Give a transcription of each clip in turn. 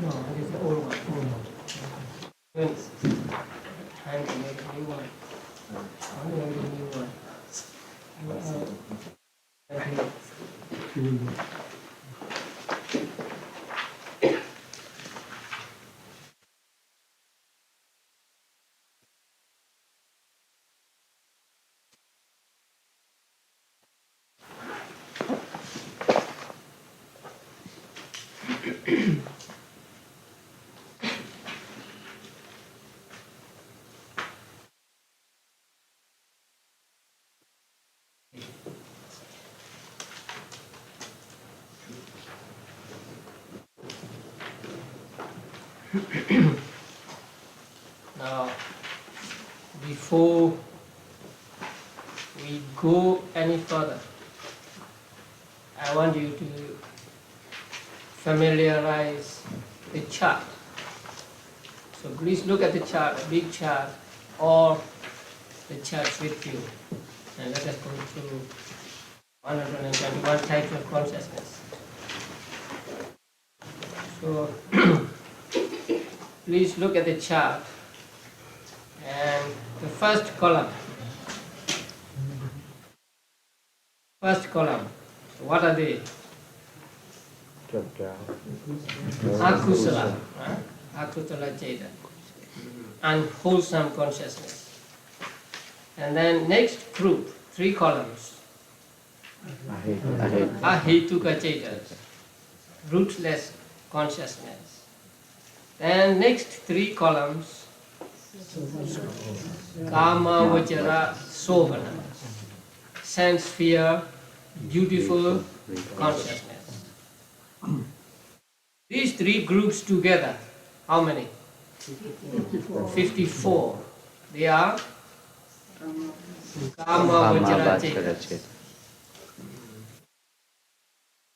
No, it is the old one. And make a new one. I'm going to make a new one. Now, before we go any further, I want you to familiarize the chart. So please look at the chart, a big chart, or the charts with you. And let us go through 121 types of consciousness. So please look at the chart. And the first column. What are they? Akusala. Akusala Jeta. Unwholesome consciousness. And then next group, 3 columns. Ahetuka Chetas. Rootless consciousness. Then next 3 columns. Kama Vajara Sobhana, sense sphere, beautiful consciousness. These 3 groups together, how many? 54. They are Kama Vajara Chetas.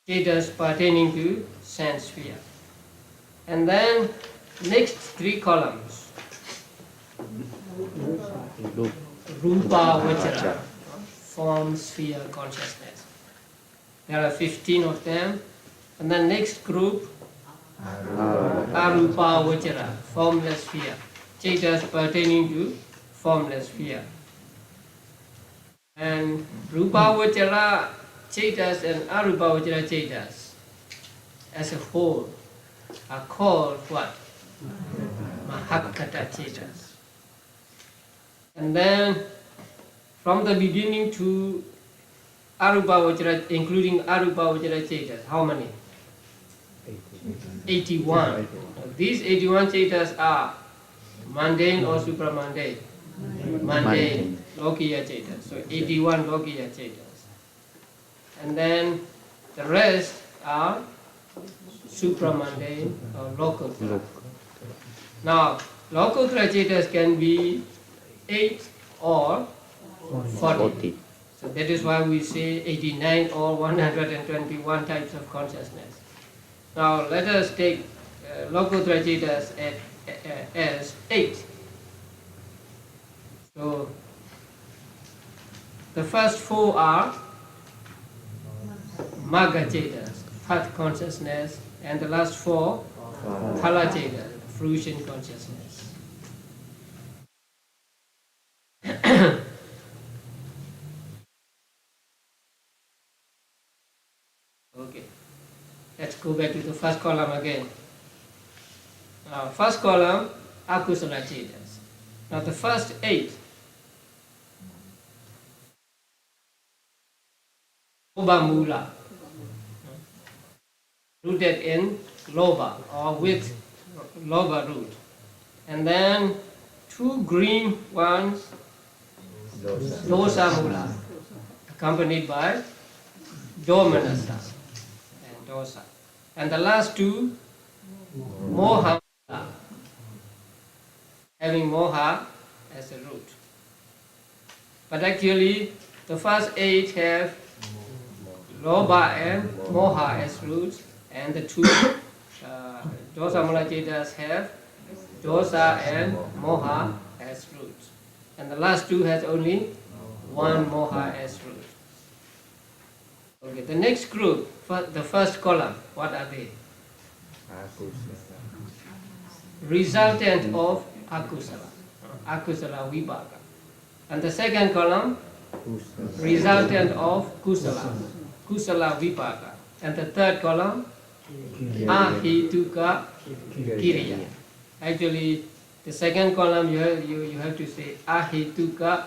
Chetas pertaining to sense sphere. And then next 3 columns. Rupa Vajra, form sphere consciousness. There are 15 of them. And the next group, Arupa Vajra, formless sphere. Chetas pertaining to formless sphere. And Rupa Vajra Chetas and Arupa Vajra Chetas as a whole are called what? Mahakata Chetas. And then from the beginning to Arupa Vajra, including Arupa Vajra Chetas, how many? 81. These 81 Chetas are mundane or supramundane? Mundane. Lokiya Chetas. So 81 Lokiya Chetas. And then the rest are supramundane or local. Now, local Chetas can be 8 or 40. So that is why we say 89 or 121 types of consciousness. Now let us take local Chetas as 8. So the first 4 are Magga Chetas, path consciousness, and the last 4 Phala Chetas, fruition consciousness. Okay, let's go back to the first column again. First column, Akusala Chetas. Now the first 8, Loba Mula, rooted in Loba or with Loba root. And then 2 green ones, Dosa Mula, accompanied by Domanasa and Dosa. And the last 2, Moha Mula, having Moha as a root. But actually, the first 8 have Loba and Moha as roots, and the 2 Dosa Mula Chetas have Dosa and Moha as as root. And the last two has only one moha as root. Okay, the next group, the first column, what are they? Resultant of akusala, akusala vibhaka. And the second column, resultant of kusala, kusala vibhaka. And the third column, ahituka kiriya. Actually, the second column you have to say ahituka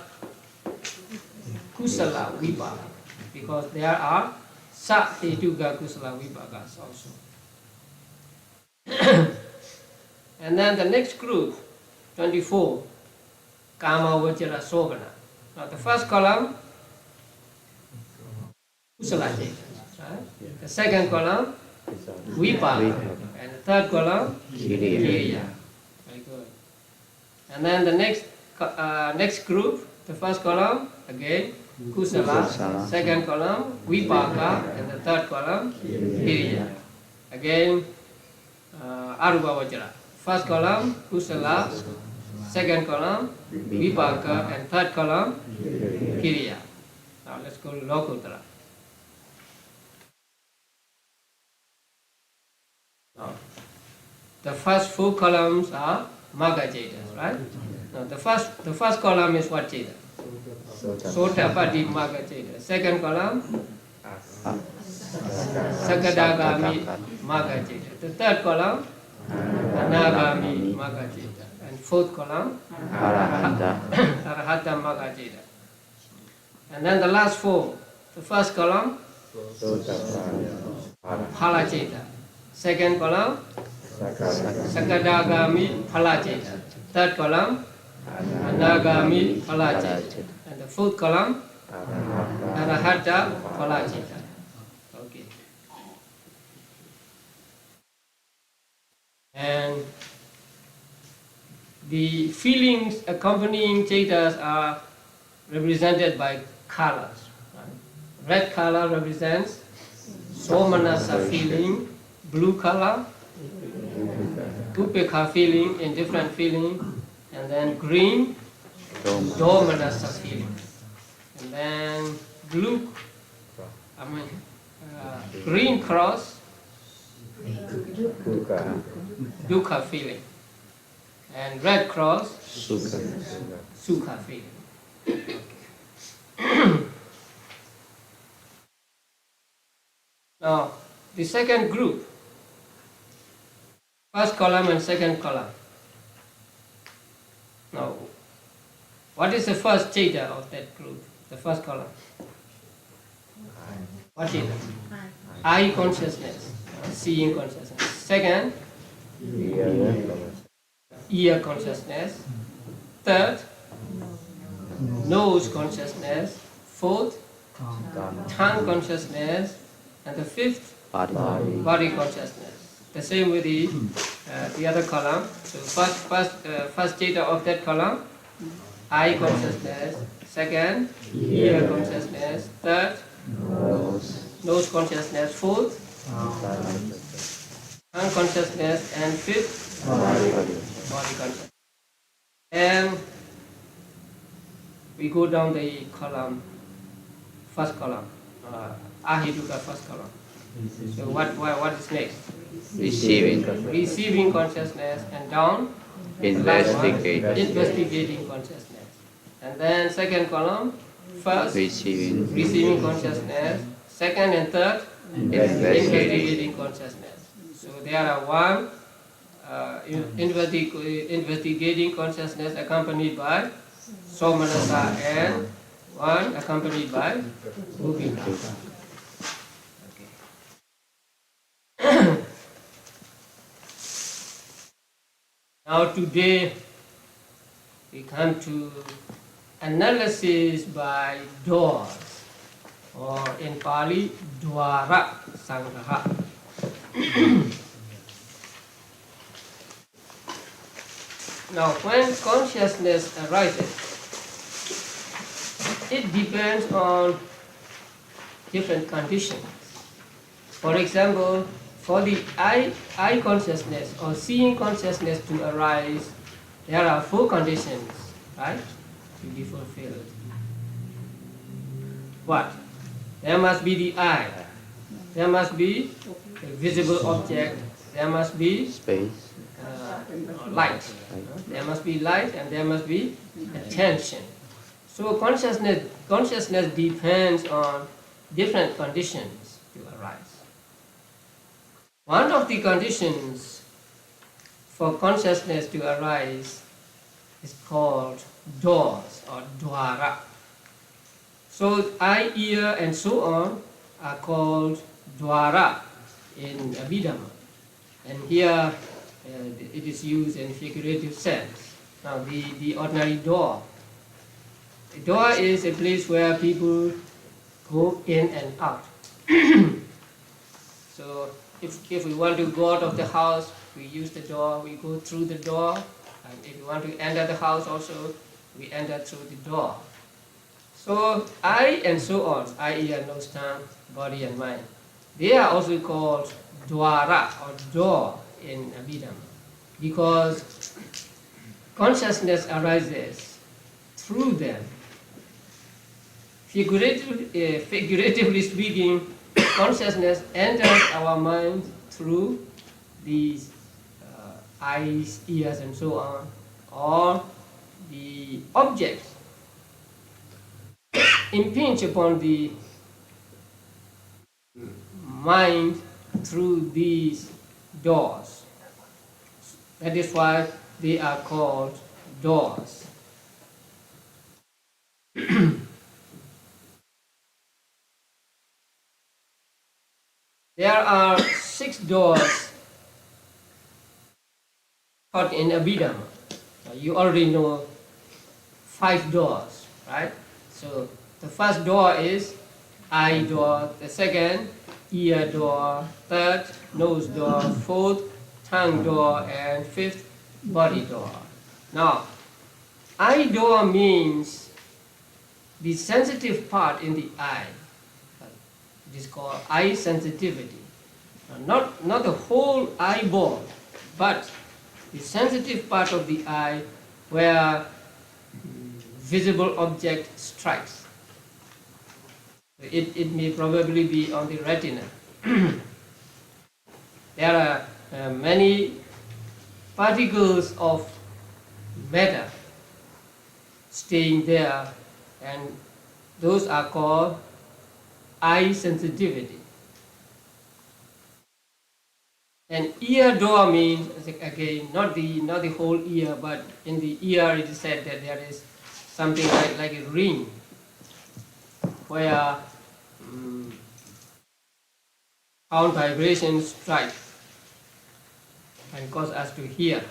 kusala vibhaka, because there are sahituka kusala vibhakas also. And then the next group, 24, kama vajra sobana. Now the first column, kusala cetas, right? The second column, vipaka, and the third column, kiriya. Very good. And then the next group, the first column, again, kusala, second column, vipaka, and the third column, kiriya. Again, arupa vajra. First column, kusala, second column, vipaka, and third column, kiriya. Now let's go to Lokuttara. Now, the first four columns are Magga Cetas, right? Now the first column is what Ceta? Sotapatti Magga Ceta. Second column, Sakadagami Magga Ceta. The third column, Anagami Magga Ceta. And fourth column, Arahata Magga Ceta. And then the last four, the first column, Phala Ceta. Second column, Sakadagami Phala Ceta. Third column, Anagami Phala Ceta. And the fourth column, Arahata Phala Ceta. Okay. And the feelings accompanying cetas are represented by colors. Red color represents somanasa feeling, blue color, upekha feeling, indifferent feeling, and then green, domanasa feeling. And then green cross, dukkha feeling. And red cross, sukha feeling. Now, the second group, first column and second column. Now, what is the first ceta of that group, the first column? What is it? Eye consciousness, seeing consciousness. Second, ear consciousness. Third, nose consciousness. Fourth, tongue consciousness. And the fifth, body consciousness. The same with the other column. So first ceta of that column, eye consciousness. Second, ear consciousness. Third, nose consciousness. Fourth, tongue consciousness. And fifth, body consciousness. And we go down the column, first column, ahituka first column. So what is next? Receiving consciousness, and down investigating consciousness. And then second column, first receiving consciousness, second and third investigating consciousness. So there are one investigating consciousness accompanied by somanasa and one accompanied by upekha. Now today we come to analysis by doors, or in Pali, Theravāda. Now when consciousness arises, it depends on different conditions. For example, for the eye consciousness or seeing consciousness to arise, there are four conditions right? To be fulfilled. What? There must be the eye. There must be a visible object. There must be Space. light. There must be light and there must be attention. So consciousness depends on different conditions to arise. One of the conditions for consciousness to arise is called doors or dwara. So eye, ear and so on are called dwara in Abhidhamma. And here it is used in figurative sense. Now the ordinary door. A door is a place where people go in and out. So if we want to go out of the house, we use the door, we go through the door. And if we want to enter the house also, we enter through the door. So eye and so on, eye, ear, nose, tongue, body and mind, they are also called dwara or door in Abhidhamma, because consciousness arises through them. Figuratively speaking, consciousness enters our mind through these eyes, ears and so on, or the objects impinge upon the mind through these doors. That is why they are called doors. There are 6 doors taught in Abhidhamma. You already know 5 doors, right? So the first door is eye door, the second ear door, third nose door, fourth tongue door, and fifth body door. Now, eye door means the sensitive part in the eye. It is called eye sensitivity. Not the whole eyeball, but the sensitive part of the eye where visible object strikes. It may probably be on the retina. There are many particles of matter staying there, and those are called eye sensitivity. And ear door means, again, not the whole ear, but in the ear it is said that there is something like a ring where sound vibrations strike and cause us to hear.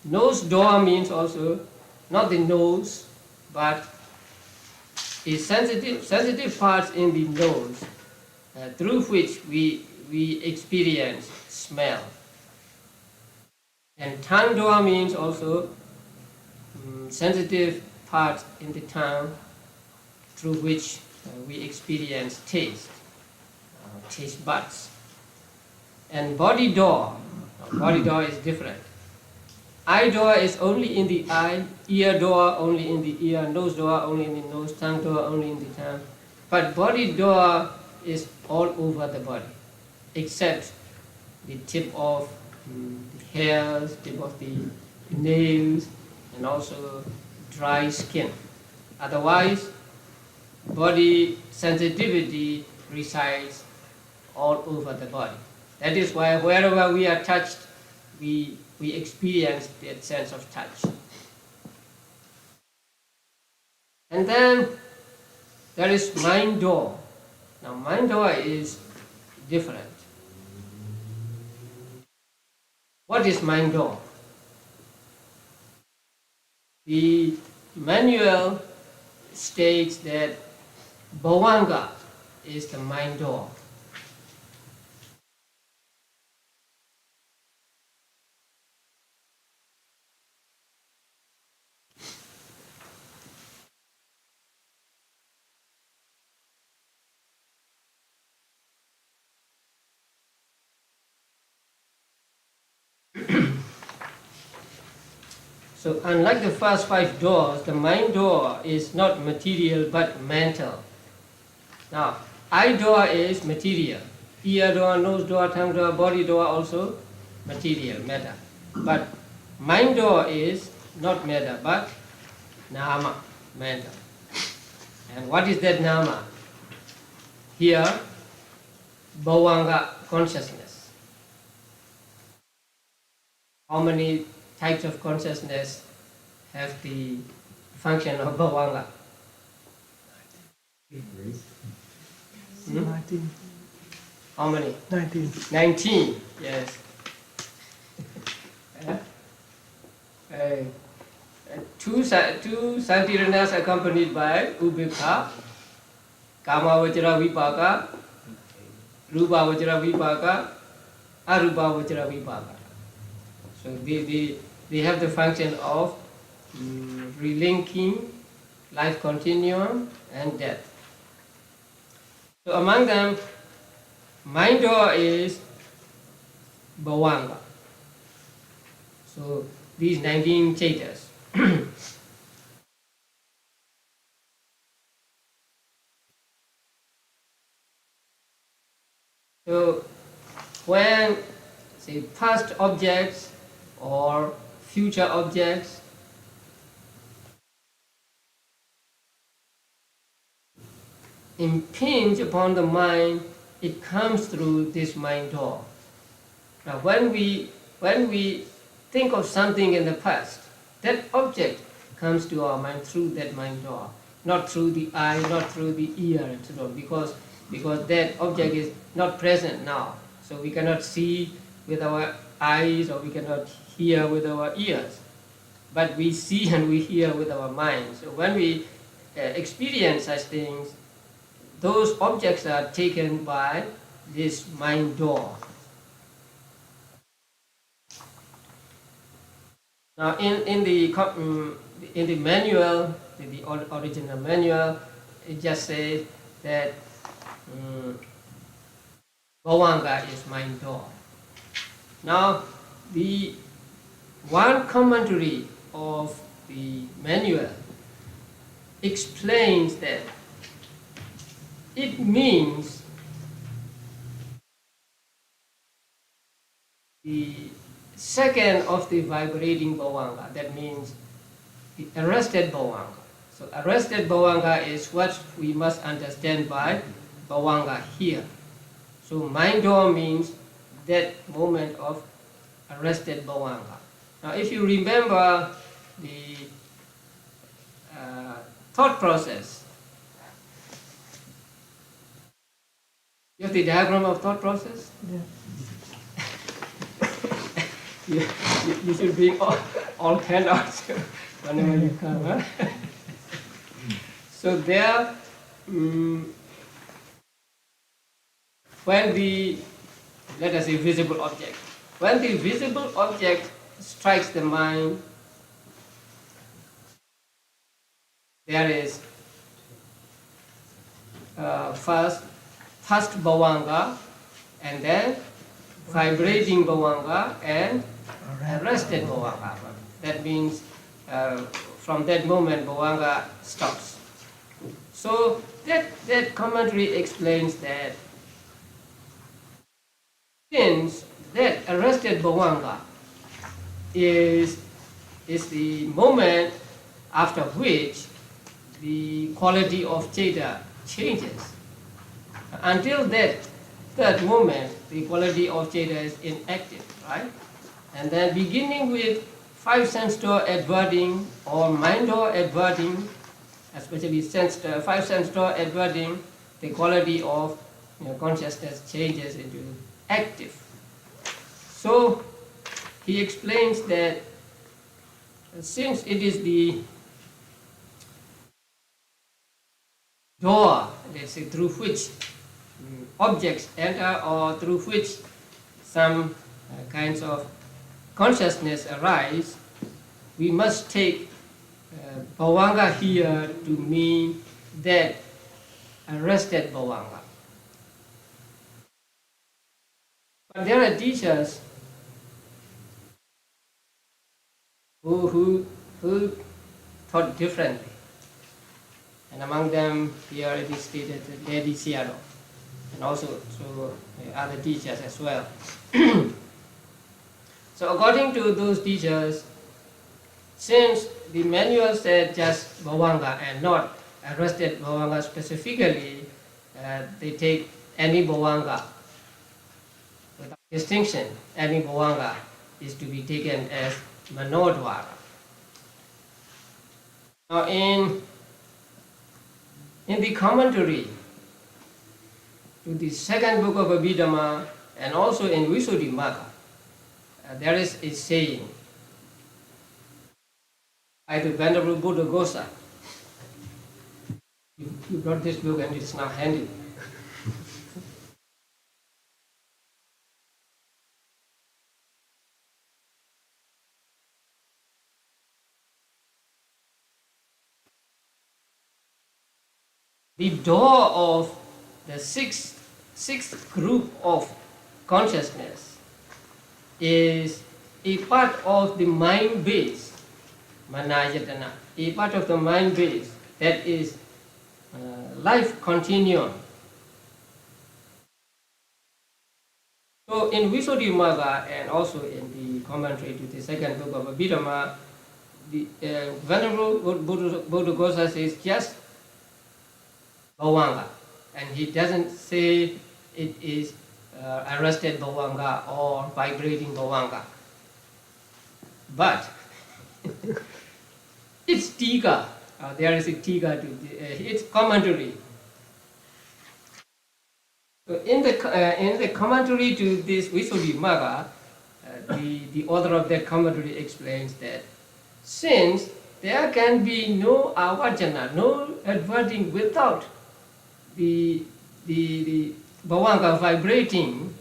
Nose door means also not the nose, but a sensitive parts in the nose through which we experience smell. And tongue door means also sensitive parts in the tongue through which we experience taste, taste buds. And body door is different. Eye door is only in the eye, ear door only in the ear, nose door only in the nose, tongue door only in the tongue. But body door is all over the body, except the tip of the hairs, tip of the nails, and also dry skin. Otherwise, body sensitivity resides all over the body. That is why wherever we are touched, we experience that sense of touch. And then there is mind door. Now mind door is different. What is mind door? The manual states that bhavanga is the mind door. So unlike the first 5 doors, the mind door is not material but mental. Now, eye door is material. Ear door, nose door, tongue door, body door also material, matter. But mind door is not matter but nama, mental. And what is that nama? Here, bhavanga, consciousness. How many types of consciousness have the function of bhavanga? 19. How many? 19. 19, yes. Two Sankiranas accompanied by Ubhikha, Kama Vajra Vipaka, Rupa Vajra Vipaka, Arupa Vajra Vipaka. So they have the function of relinking life continuum and death. So among them, mind door is bhavanga. So these 19 chetas. So when, say, past objects or future objects impinge upon the mind, it comes through this mind door. Now when we think of something in the past, that object comes to our mind through that mind door, not through the eye, not through the ear, and so on, because that object is not present now. So we cannot see with our eyes or we cannot hear with our ears. But we see and we hear with our minds. So when we experience such things, those objects are taken by this mind door. Now in the manual, the original manual, it just says that bhavanga is mind door. Now the one commentary of the manual explains that it means the second of the vibrating bhavanga. That means the arrested bhavanga. So arrested bhavanga is what we must understand by bhavanga here. So mind door means that moment of arrested bhavanga. Now if you remember the thought process, you have the diagram of thought process? Yeah. You should bring all handouts whenever you come. Huh? So there, when the, let us say, visible object, when the visible object strikes the mind, there is first bhavanga, and then vibrating bhavanga and arrested bhavanga. That means from that moment bhavanga stops. So that commentary explains that since that arrested bhavanga is the moment after which the quality of Cheta changes. Until that moment, the quality of Cheta is inactive, right? And then beginning with 5 sense door adverting or mind door adverting, especially 5 sense door adverting, the quality of consciousness changes into active. So he explains that since it is the door, let's say, through which objects enter or through which some kinds of consciousness arise, we must take bhavanga here to mean that arrested bhavanga. But there are teachers who thought differently. And among them, here it is stated Lady Seattle, and also through other teachers as well. So according to those teachers, since the manual said just bhavanga and not arrested bhavanga specifically, they take any bhavanga without distinction. Any bhavanga is to be taken as manodvara. Now in the commentary to the second book of Abhidhamma and also in Visuddhimagga, there is a saying by the Venerable Buddha. You brought this book and it's now handy. The door of the sixth group of consciousness is a part of the mind base, manayatana, a part of the mind base that is life continuum. So in Visuddhimagga and also in the commentary to the second book of Abhidhamma, the Venerable Buddha says just bhavanga, and he doesn't say it is arrested bhavanga or vibrating bhavanga. But it's tika, there is a tika to its commentary. So in the commentary to this Visuddhimagga, the author of that commentary explains that since there can be no avajana, no adverting without the bhavanga vibrating,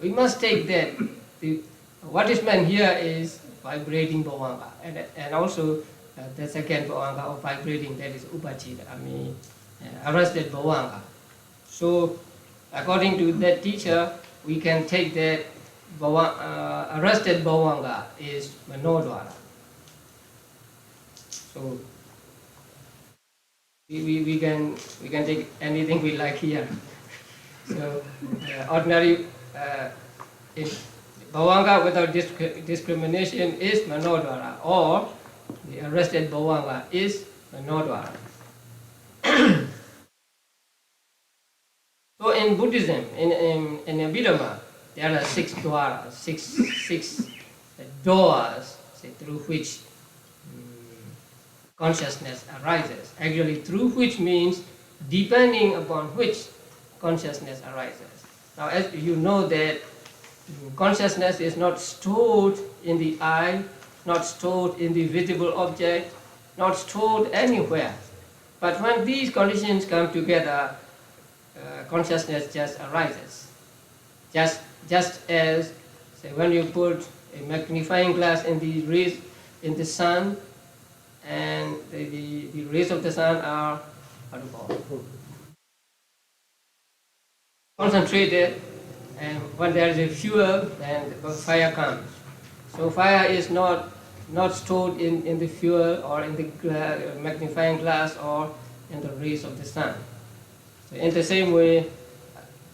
we must take that what is meant here is vibrating bhavanga, and also the second bhavanga of vibrating, that is upachita, arrested bhavanga. So according to that teacher, we can take that arrested bhavanga is manodvara. So we can take anything we like here. So ordinary bhavanga without discrimination is manodvara, or the arrested bhavanga is manodvara. So in Buddhism, in Abhidhamma, there are six dwaras, six doors through which consciousness arises. Actually, through which means depending upon which consciousness arises. Now, as you know that consciousness is not stored in the eye, not stored in the visible object, not stored anywhere. But when these conditions come together, consciousness just arises. Just as, say, when you put a magnifying glass in the rays in the sun, and the rays of the sun are concentrated, and when there is a fuel, then the fire comes. So fire is not stored in the fuel or in the magnifying glass or in the rays of the sun. So in the same way,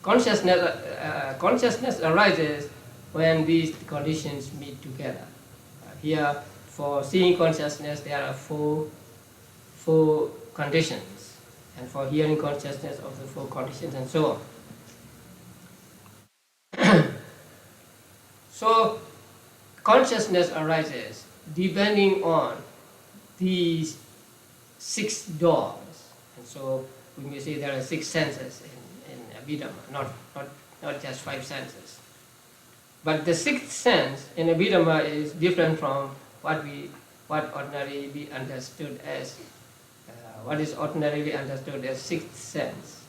consciousness arises when these conditions meet together. Here, for seeing consciousness, there are four conditions, and for hearing consciousness, also four conditions, and so on. So consciousness arises depending on these six doors, and so we may say there are six senses in Abhidhamma, not just five senses. But the sixth sense in Abhidhamma is different from what ordinarily be understood as what is ordinarily understood as sixth sense.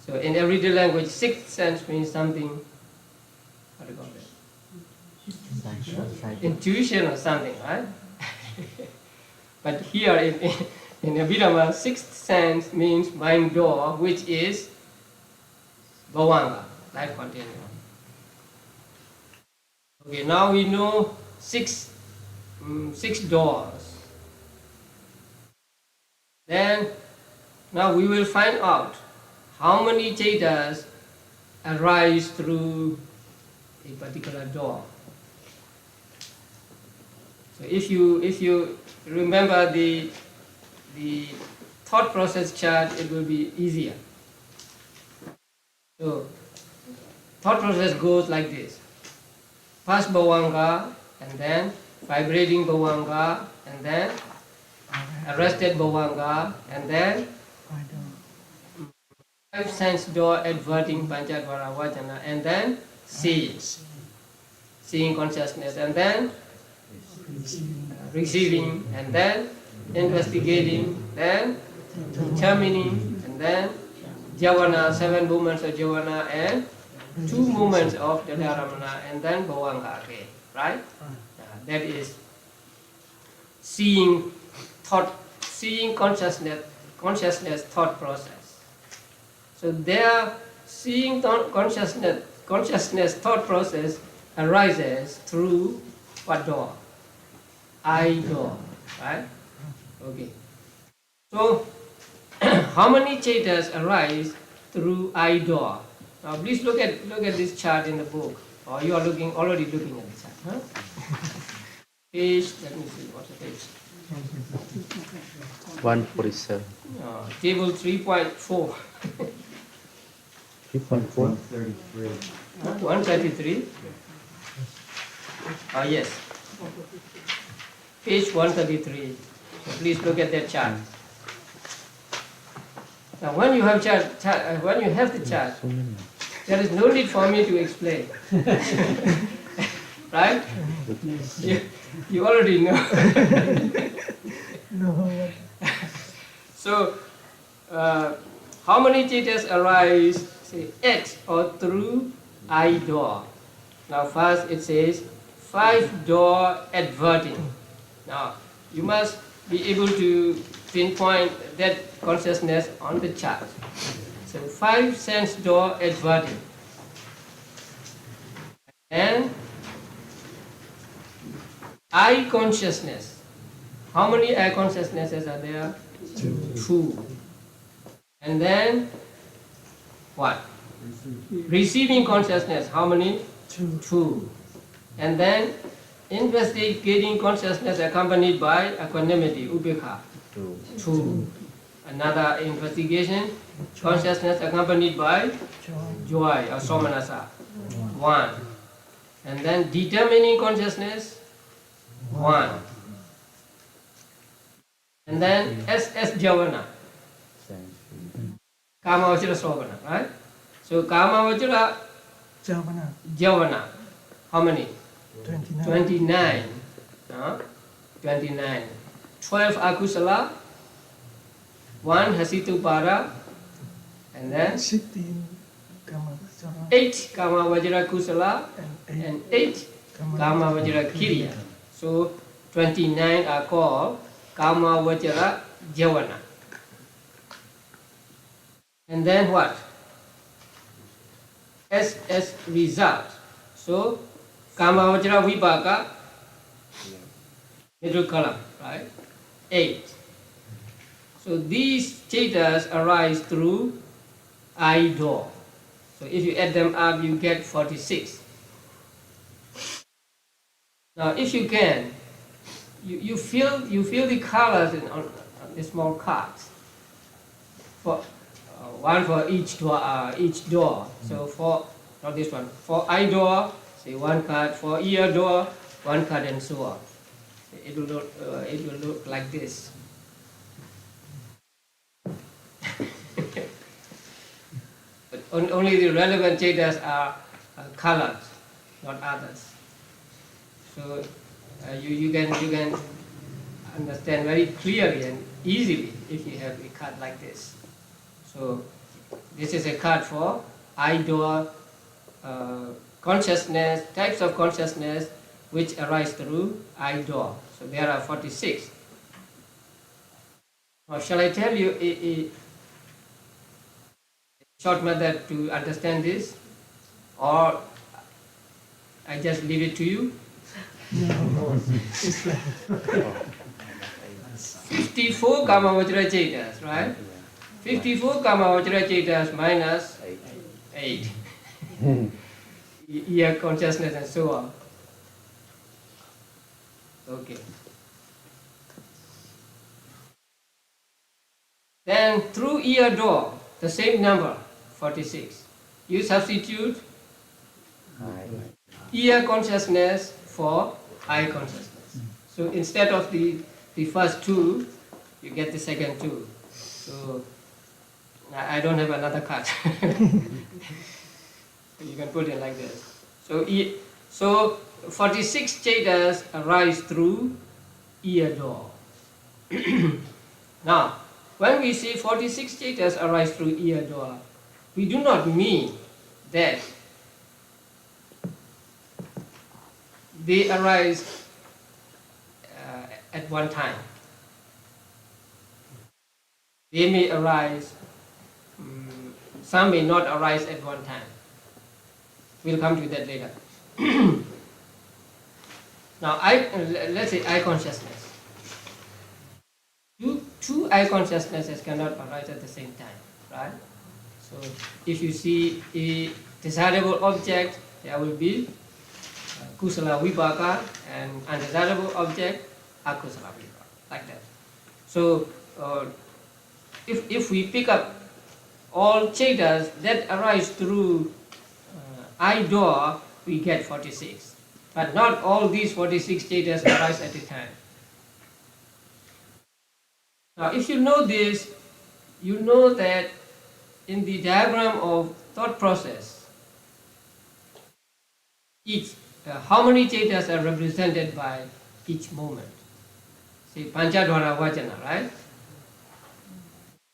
So in everyday language, sixth sense means something, what do you call it? Intuition or something, right? But here in Abhidhamma, sixth sense means mind door, which is bhavanga, life continuum. Okay, now we know six 6 doors. Then now we will find out how many chetas arise through a particular door. So if you remember the thought process chart, it will be easier. So thought process goes like this: first bhavanga, and then vibrating bhavanga, and then arrested bhavanga, and then 5 sense door adverting panchadvara vajana, and then seeing consciousness, and then receiving, and then investigating, then determining, and then javana, 7 movements of javana, and 2 movements of the dharamana, and then bhavanga again, right? That is seeing consciousness thought process. So their seeing consciousness thought process arises through what door? I door, right? Okay. So how many chetas arise through I door? Now please look at this chart in the book, or you are already looking at the chart, huh? Page, let me see, what's the page? 147. Table 3.4. 3.4? 133. Yes. Page 133. So please look at that chart. Now, when you have the chart, there is no need for me to explain, right? You already know. No. So, how many chetas arise, say, X or through I door? Now, first it says 5 door adverting. Now, you must be able to pinpoint that consciousness on the chart. So 5 sense door adverting. And I consciousness. How many I consciousnesses are there? 2. And then what? Receiving consciousness. How many? 2. And then investigating consciousness accompanied by equanimity, ubekha. 2. Another investigation, consciousness accompanied by joy or somanasa. 1. And then determining consciousness, 1. And then SS javana, kama vajra sovana, right? So kama vajra javana, how many? 29. 29. 12 akusala, 1 hasitu para, and then 8 kama vajra kusala, and 8 kama vajra kirya. So 29 are called kama vajra javana. And then what? SS result. So kama vajra vipaka, middle column, right? 8. So these chetas arise through I door. So if you add them up, you get 46. Now, if you can, you feel the colors on the small cards. For one for each door. So for not this one. For I door, say 1 card. For ear door, 1 card, and so on. It will look like this. But only the relevant chetas are colored, not others. So you can understand very clearly and easily if you have a card like this. So this is a card for I door consciousness, types of consciousness which arise through I door. So there are 46. Now, shall I tell you a short method to understand this, or I just leave it to you? 54 Kamavajra Chetas, right? 54 Kamavajra Chetas minus 8. Ear consciousness and so on. Okay. Then through ear door, the same number, 46. You substitute ear consciousness for eye consciousness. So instead of the first two, you get the second two. So I don't have another card. You can put it like this. So 46 chetas arise through ear door. Now, when we say 46 chetas arise through ear door, we do not mean that they arise at one time. They may arise, some may not arise at one time. We'll come to that later. Now, let's say eye consciousness. Two eye consciousnesses cannot arise at the same time, right? So, if you see a desirable object, there will be kusala vipaka, and undesirable object, akusala vipaka, like that. So, if we pick up all chetas that arise through eye door, we get 46. But not all these 46 chetas arise at a time. Now, if you know this, you know that in the diagram of thought process, how many chetas are represented by each moment? Say Panchadhara Vajana, right?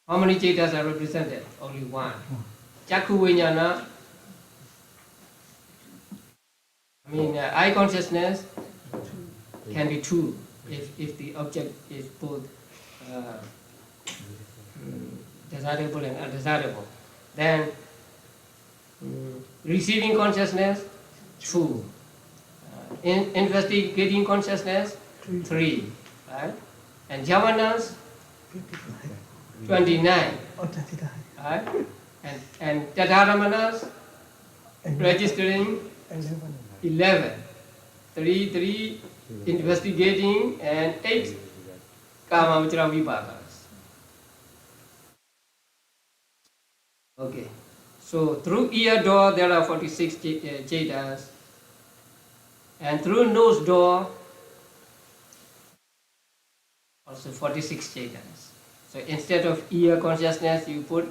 How many chetas are represented? Only one. Chakku Vijnana, eye consciousness can be two if the object is both desirable and undesirable. Then receiving consciousness, two. Investigating consciousness, three. Right? And jhavanas, 29. Right? And tathāramanas, registering, 11. 3 investigating, and 8 kamavajra vipakas. Okay. So through ear door there are 46 chetas, and through nose door also 46 chetas. So instead of ear consciousness, you put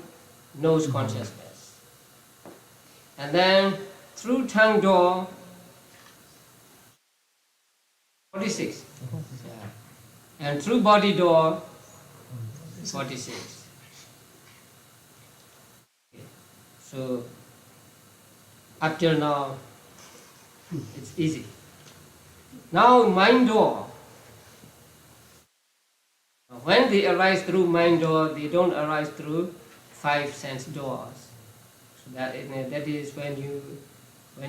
nose consciousness. And then through tongue door, 46. Yeah. And through body door, 46. Okay. So up till now, it's easy. Now mind door. When they arise through mind door, they don't arise through 5 sense doors. So that is when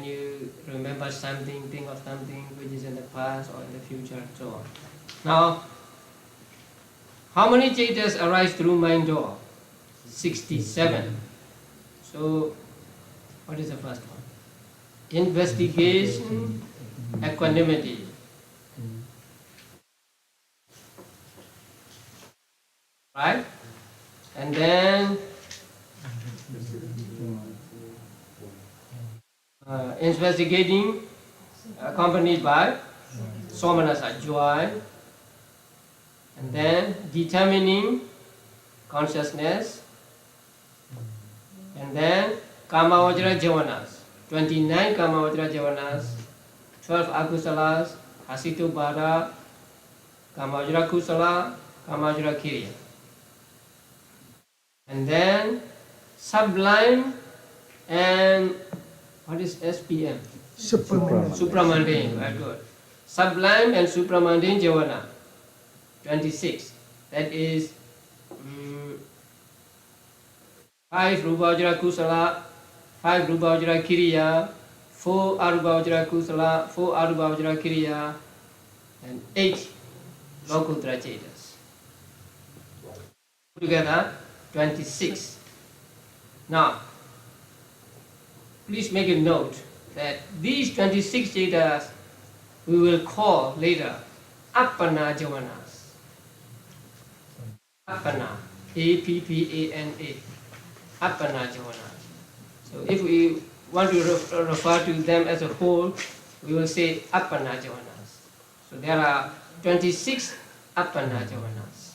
you remember something, think of something which is in the past or in the future, and so on. Now, how many chetas arise through mind door? 67. So, what is the first one? Investigation, equanimity. Right? And then investigating, accompanied by somanasa, joy. And then determining, consciousness. And then kamavajra javanas, 29 kamavajra javanas, 12 akusalas, hasito bada, kamavajra kusala, kamavajra kiriya. And then sublime and what is SPM? Supramundane, very good. Sublime and supramundane javana, 26. That is 5 rupavajra kusala, 5 rupavajra kiriya, 4 Arubhavajra Kusala, 4 Arubhavajra Kiriya, and 8 Lokuttara Cetas. Together, 26. Now, please make a note that these 26 Cetas we will call later Appana Javanas. Appana, A-P-P-A-N-A, Appana Javanas. So if we want to refer to them as a whole, we will say Appana Javanas. So there are 26 Appana Javanas.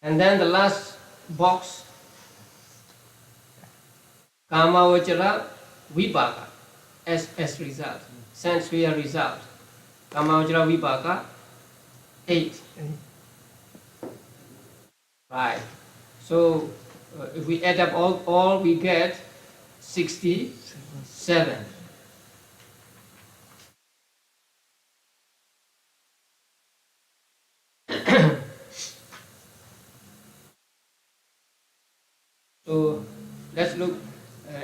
And then the last box, Kamavajra Vipaka, as result, sensual result. Kamavajra Vipaka, 8. Right. So if we add up all we get 67. So let's look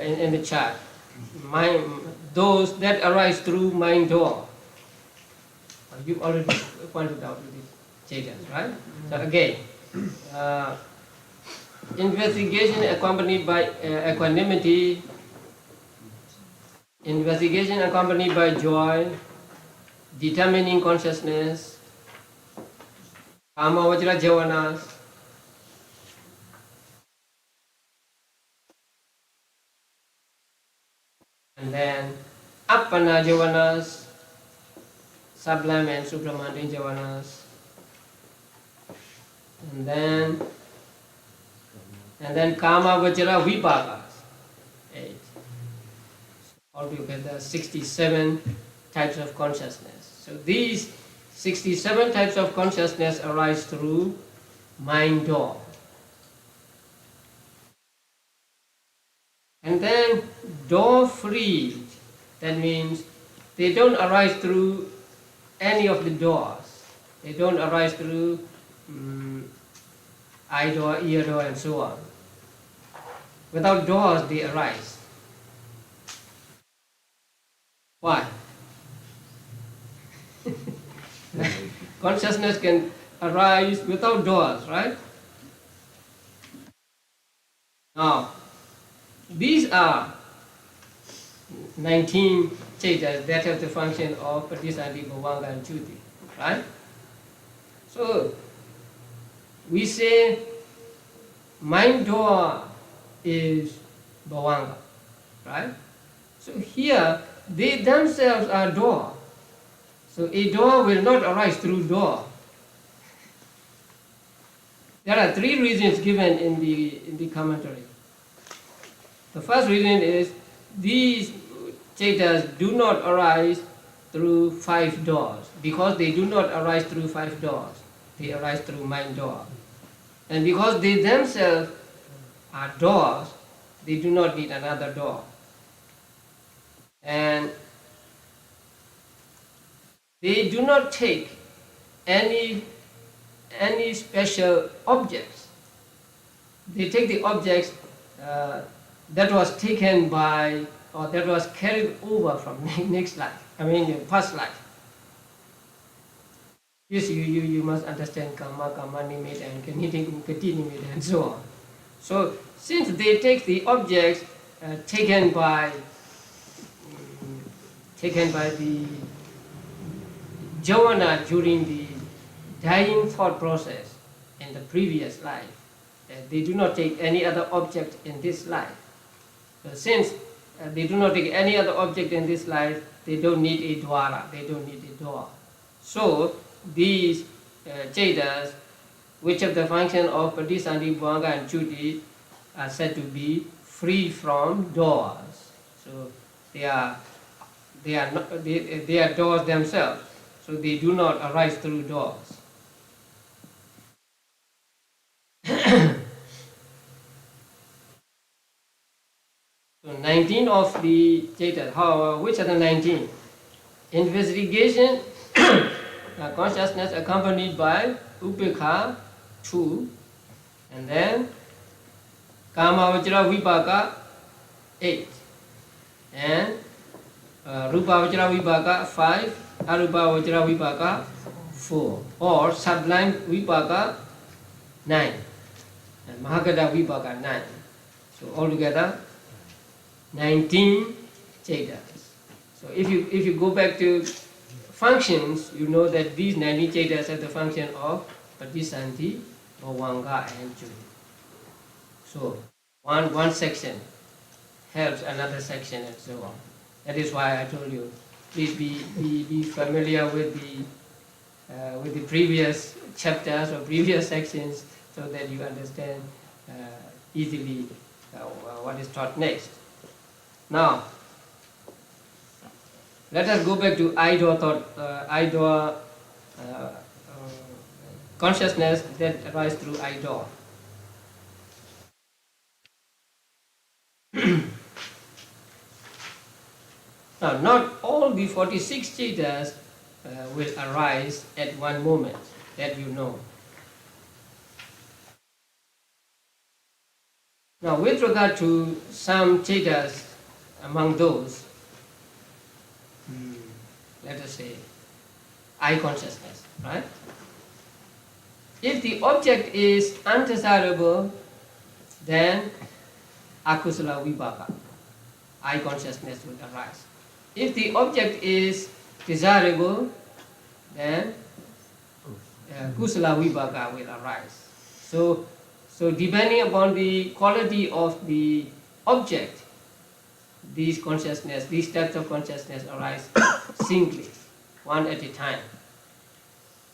in the chart. Those that arise through mind door. You already pointed out with the Chetas, right? So again, investigation accompanied by equanimity, investigation accompanied by joy, determining consciousness, Kamavajra Javanas, and then Appana Javanas, sublime and supramundane Javanas, and then Kamavajra Vipakas, 8. Altogether 67 types of consciousness. So these 67 types of consciousness arise through mind door. And then door free, that means they don't arise through any of the doors. They don't arise through eye door, ear door, and so on. Without doors, they arise. Why? Consciousness can arise without doors, right? Now, these are 19 Cetas that have the function of Patisandhi, Bhavanga, and Chuti, right? So, we say mind door is Bhavanga, right? So here, they themselves are door. So a door will not arise through door. There are 3 reasons given in the commentary. The first reason is these Cetas do not arise through 5 doors. Because they do not arise through 5 doors, they arise through mind door. And because they themselves are doors, they do not need another door. And they do not take any special objects. They take the objects that was taken by, or that was carried over from next life, past life. Yes, you must understand karma, nimitta, and kati nimitta, and so on. So, since they take the objects taken by the Javana during the dying thought process in the previous life, they do not take any other object in this life. So since they do not take any other object in this life, they don't need a dwara, they don't need a door. So these Cetas, which have the function of Patisandhi, Bhavanga, and Chuti, are said to be free from doors. So they are doors themselves. So they do not arise through doors. So 19 of the Cetas, which are the 19? Investigation, consciousness accompanied by Upekha, 2, and then Kamavajra Vipaka 8. And Rupavajra Vipaka 5. Arupavajra Vipaka 4. Or sublime Vipaka 9. And Mahagada Vipaka 9. So altogether 19 Chetas. So if you go back to functions, you know that these 19 Chetas have the function of Patisanti, Bhavanga and Jui. So one section helps another section and so on. That is why I told you, please be familiar with the previous chapters or previous sections so that you understand easily what is taught next. Now, let us go back to idol thought, idol consciousness that arises through idol. Now, not all the 46 Chetas will arise at one moment, that you know. Now, with regard to some Chetas among those, let us say, eye consciousness, right? If the object is undesirable, then akusala vipaka, eye consciousness will arise. If the object is desirable, then kusala vipaka will arise. So depending upon the quality of the object, these consciousness, these types of consciousness arise singly, one at a time.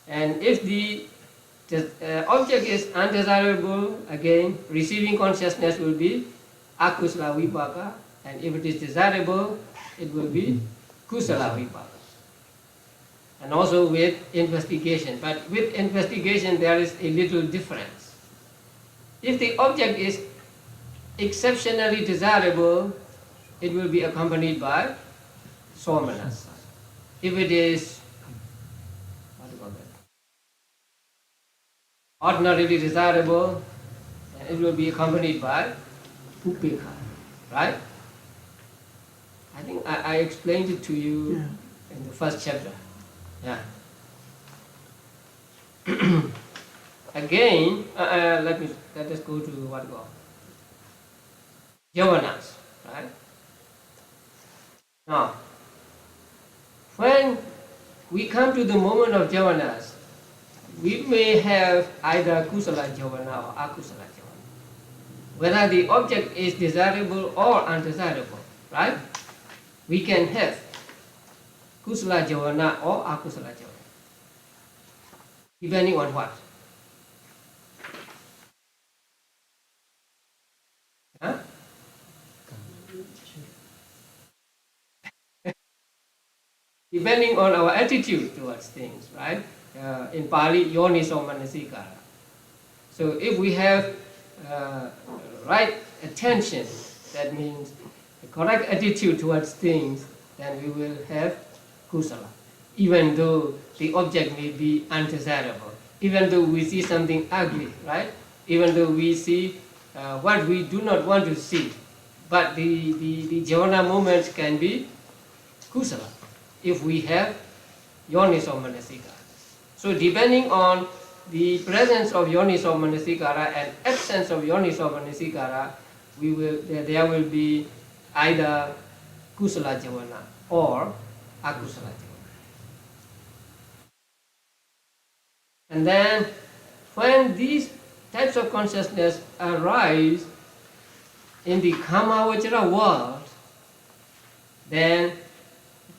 And if the object is undesirable, again, receiving consciousness will be akusala vipaka, and if it is desirable, it will be kusala vipaka. And also with investigation. But with investigation, there is a little difference. If the object is exceptionally desirable, it will be accompanied by somanas. If it is ordinarily desirable, it will be accompanied by upekha, right? I think I explained it to you in the first chapter. Yeah. Again, let us go to what we call javanas, right? Now, when we come to the moment of javanas, we may have either kusala javana or akusala javana, whether the object is desirable or undesirable, right? We can have kusala javana or akusala javana, depending on what? Huh? Depending on our attitude towards things, right? In Pali, yoniso manasikara. So if we have right attention, that means the correct attitude towards things, then we will have kusala, even though the object may be undesirable, even though we see something ugly, right? Even though we see what we do not want to see, but the javana moments can be kusala if we have yoniso manasikara. So depending on the presence of yoniso manasikara and absence of yoniso manasikara, there will be either kusala javana or akusala javana. And then when these types of consciousness arise in the kamavajra world, then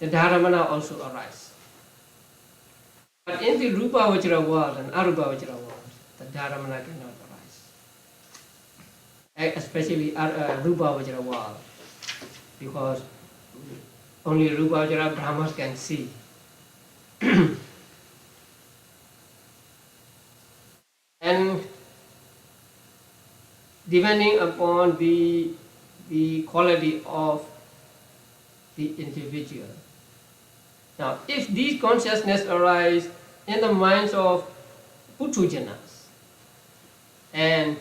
the dharamana also arise. But in the rupavajra world and arupavajra world, the dharamana cannot arise. Especially rupavajra world, because only rupavajra brahmas can see. And depending upon the quality of the individual. Now, if these consciousness arise in the minds of Putujanas and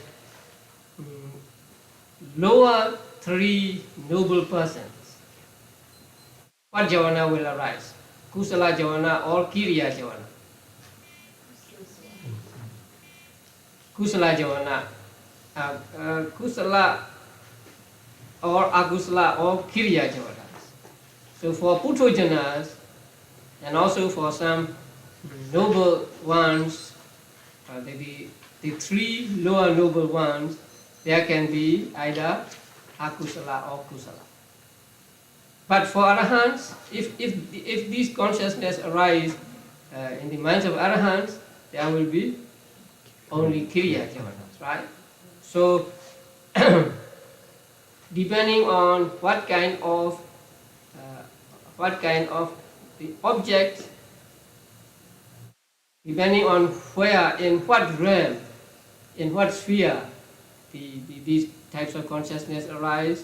lower three noble persons, what jhana will arise? Kusala jhana or Kiriya jhana? Kusala jhana. Kusala or Akusala or Kiriya jhanas. So for Putthojanas and also for some noble ones, the three lower noble ones, there can be either Akusala or Kusala. But for Arahants, if these consciousness arise in the minds of Arahants, there will be only Kiriya jhanas, right? So depending on what kind of the object, depending on where, in what realm, in what sphere these types of consciousness arise,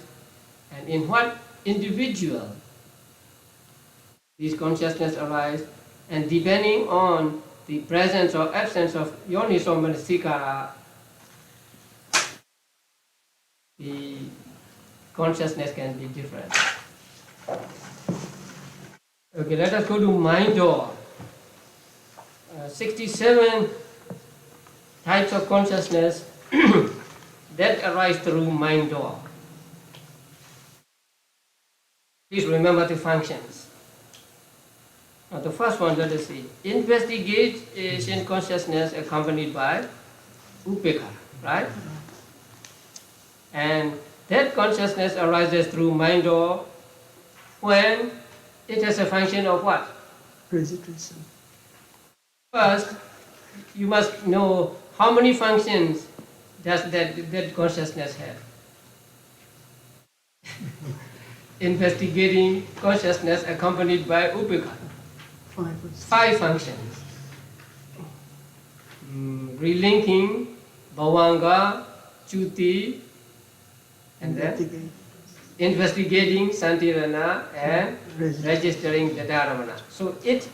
and in what individual these consciousness arise, and depending on the presence or absence of yoniso manasikara, the consciousness can be different. Okay, let us go to mind door. 67 types of consciousness that arise through mind door. Please remember the functions. Now the first one, let us see. Investigation consciousness accompanied by upekha, right? And that consciousness arises through mind door when it has a function of what? Residuation. First, you must know how many functions does that consciousness have. Investigating consciousness accompanied by upekha. 5 functions. Relinking, bhavanga, chuti, and then investigating santirana and registering the dharamana. So it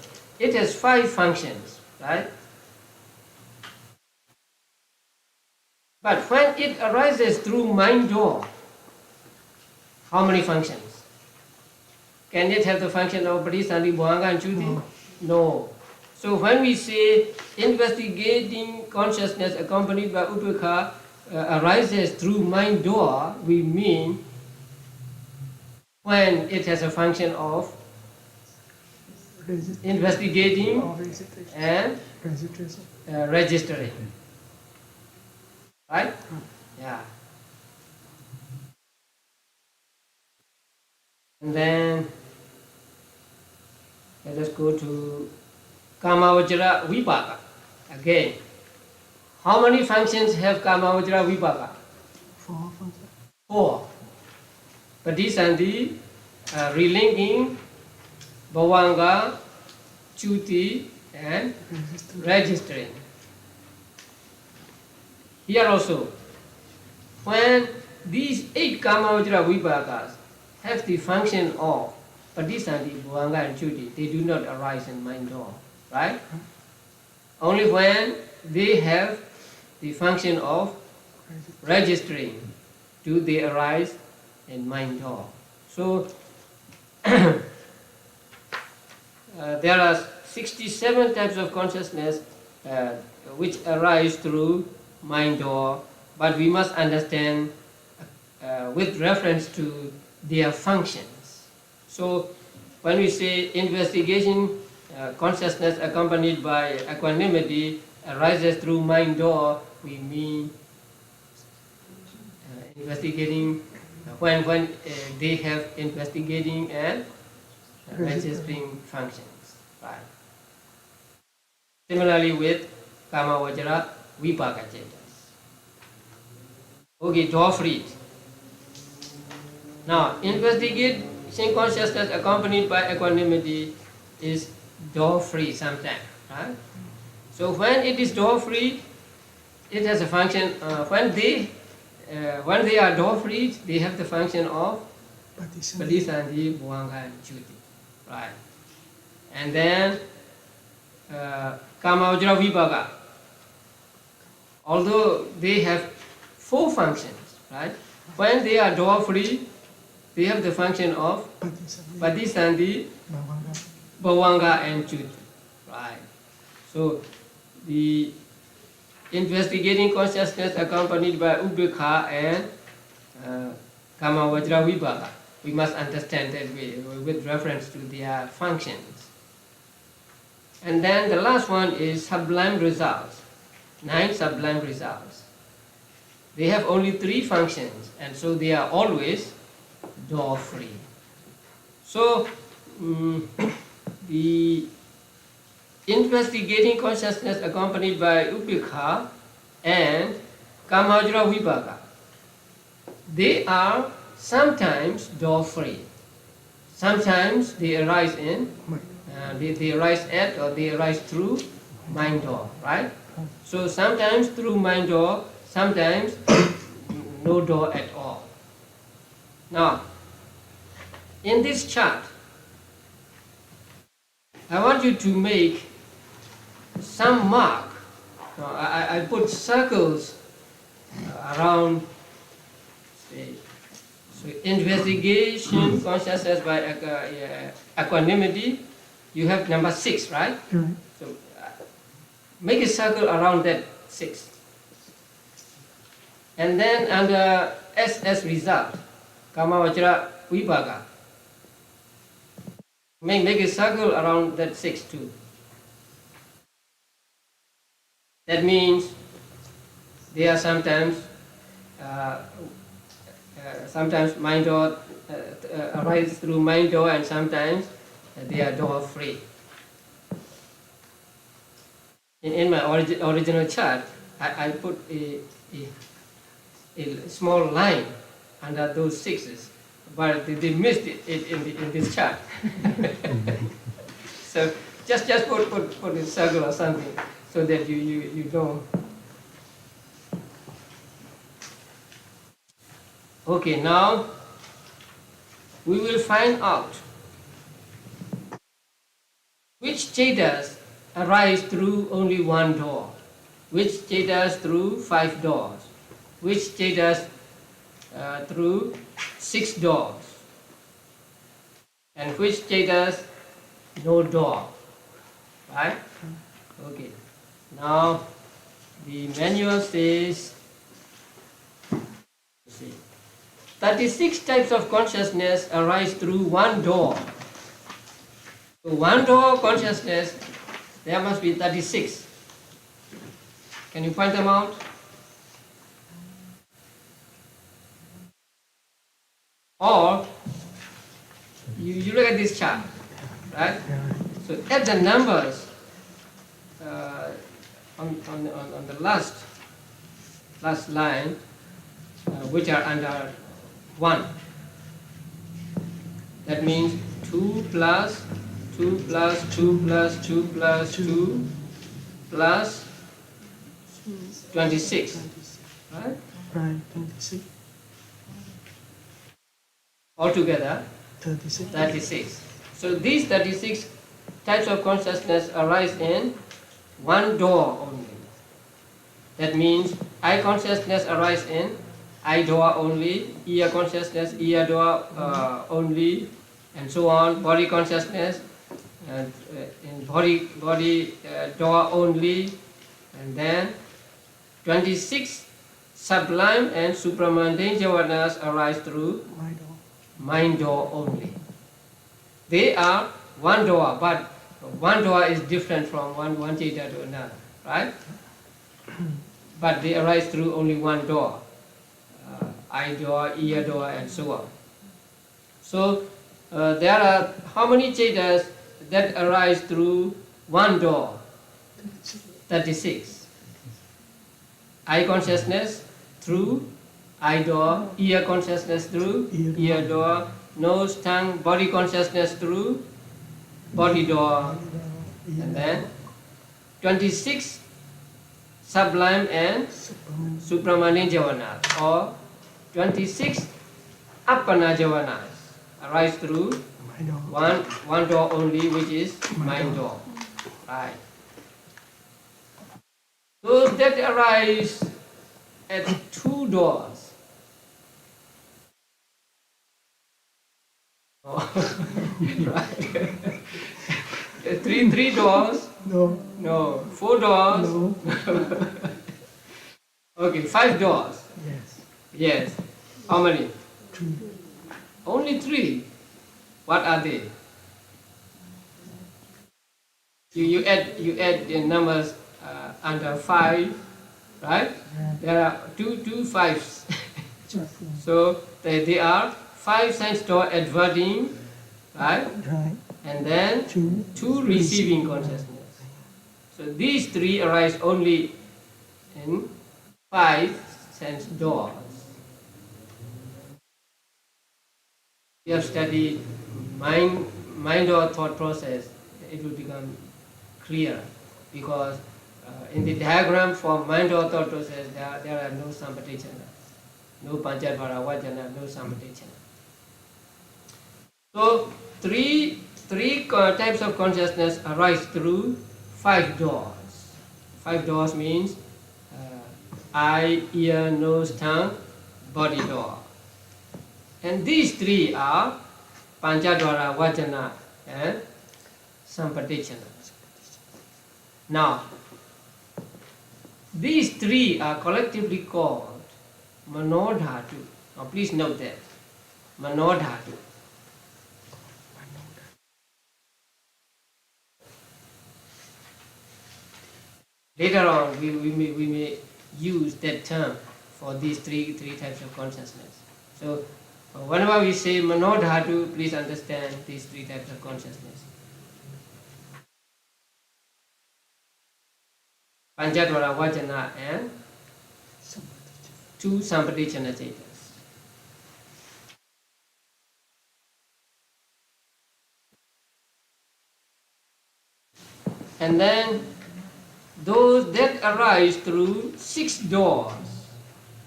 has 5 functions, right? But when it arises through mind door, how many functions? Can it have the function of Pradisandhi, Bhavanga and Chuti? No. So when we say investigating consciousness accompanied by upekha arises through mind door, we mean when it has a function of investigating and registering. Right? Yeah. And then let us go to Kamavajra Vipaka. Again, how many functions have Kamavajra Vipaka? 4 functions. 4. Pradisandhi, relinking, bhavanga, chuti, and registering. Here also, when these 8 Kamavajra Vipakas have the function of Pradisandhi, Bhavanga and Chuti, they do not arise in mind door, right? Only when they have the function of registering do they arise in mind door. So there are 67 types of consciousness which arise through mind door, but we must understand with reference to their functions. So when we say investigation consciousness accompanied by equanimity arises through mind door, we mean investigating when they have investigating and registering functions, right? Similarly with Kamavajra Vipaka changes. Okay, door free. Now, investigation consciousness accompanied by equanimity is door free sometimes, right? So when it is door free, it has a function. When they are door free, they have the function of Pradisandhi, Bhavanga and Chuti, right? And then Kamavajra Vipaka, although they have 4 functions, right? When they are door free, they have the function of Patisanti, Bhavanga and Chuti. Right. So the investigating consciousness accompanied by Ubekha and Kama Vajra Vibhava. We must understand that with reference to their functions. And then the last one is sublime results. 9 sublime results. They have only 3 functions, and so they are always door free. So the investigating consciousness accompanied by Upekha and Kamajra Vibhava, they are sometimes door free. Sometimes they arise in, they arise at or they arise through mind door, right? So sometimes through mind door, sometimes no door at all. Now, in this chart, I want you to make some mark. I put circles around, say, so investigation, consciousness by equanimity, you have number 6, right? Right. So make a circle around that 6. And then under SS result, Kamavajra Vibhaga, make a circle around that 6 too. That means they are sometimes mind door arise through mind door, and sometimes they are door free. In my original chart, I put a small line under those 6s, but they missed it in this chart. So just put a circle or something so that you know. Okay, now we will find out which chetas arise through only 1 door, which chetas through 5 doors, which chetas through 6 doors, and which chetas no door, right? Okay, now the manual says, see, 36 types of consciousness arise through 1 door. So 1 door consciousness, there must be 36. Can you point them out? Or you look at this chart, right? So add the numbers on the last line, which are under 1. That means 2 plus 2 plus 2 plus 2 plus 2 plus 26, right? Right, 26. Altogether 36. 36. So these 36 types of consciousness arise in 1 door only. That means eye consciousness arise in eye door only, ear consciousness, ear door only, and so on. Body consciousness in body door only, and then 26 sublime and supramundane jhavanas arise through My door. mind door only. They are 1 door, but 1 door is different from one ceta to another, right? But they arise through only 1 door, eye door, ear door, and so on. So there are how many chetas that arise through 1 door? 36. Eye consciousness through eye door, ear consciousness through ear door, nose, tongue, body consciousness through body door, and then 26 sublime and supramundane jhavanas, or 26 appana jhavanas arise through My door. one door only, which is mind door. Right. Those that arise at 2 doors, Right. Three doors? No. No. 4 doors? No. Okay, 5 doors? Yes. Yes. How many? 3. Only 3. What are they? You add the numbers under 5, right? Yeah. There are two fives. Just So they are 5 sense door adverting, right? right. And then 2 3 receiving consciousness. So these 3 arise only in 5 sense doors. We have studied mind or thought process, it will become clear, because in the diagram for mind or thought process there are no sampatichana, no panchadvara vajana, no sampatichana. So three types of consciousness arise through 5 doors. 5 doors means eye, ear, nose, tongue, body door. And these 3 are panchadvara vajana and sampatichana. Now, these 3 are collectively called manodhatu. Now please note that. Manodhatu. Later on, we may use that term for these three types of consciousness. So, whenever we say manodhatu, please understand these 3 types of consciousness. Panchadvara vajana and 2 sampatichana cetas. And then those that arise through 6 doors.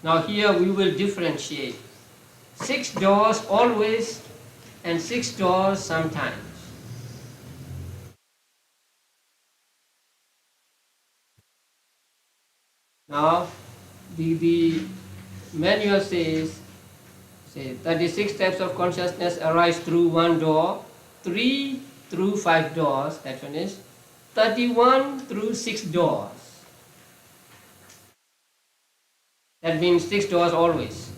Now here we will differentiate. 6 doors always and 6 doors sometimes. Now the manual says 36 types of consciousness arise through 1 door, 3 through 5 doors, that one is 31 through 6 doors. That means 6 doors always.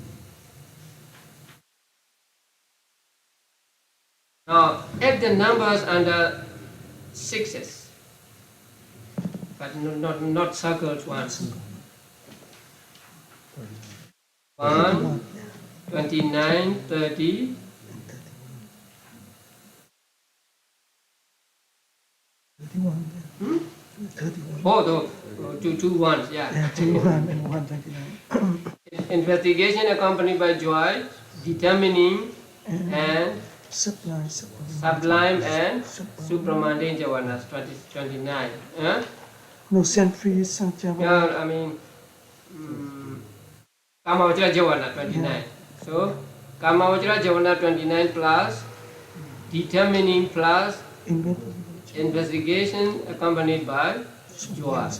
Now add the numbers under 6s, but not circled ones. 1, 29, 30, 31. 31. oh, two ones, yeah. Yeah, 21 and 129. Investigation accompanied by joy, determining and sublime and supramundane javanas, 29. No century sanchavana. Yeah, I mean, Kamavajra javana, 29. So, Kamavajra javana 29 plus determining plus investigation accompanied by joy.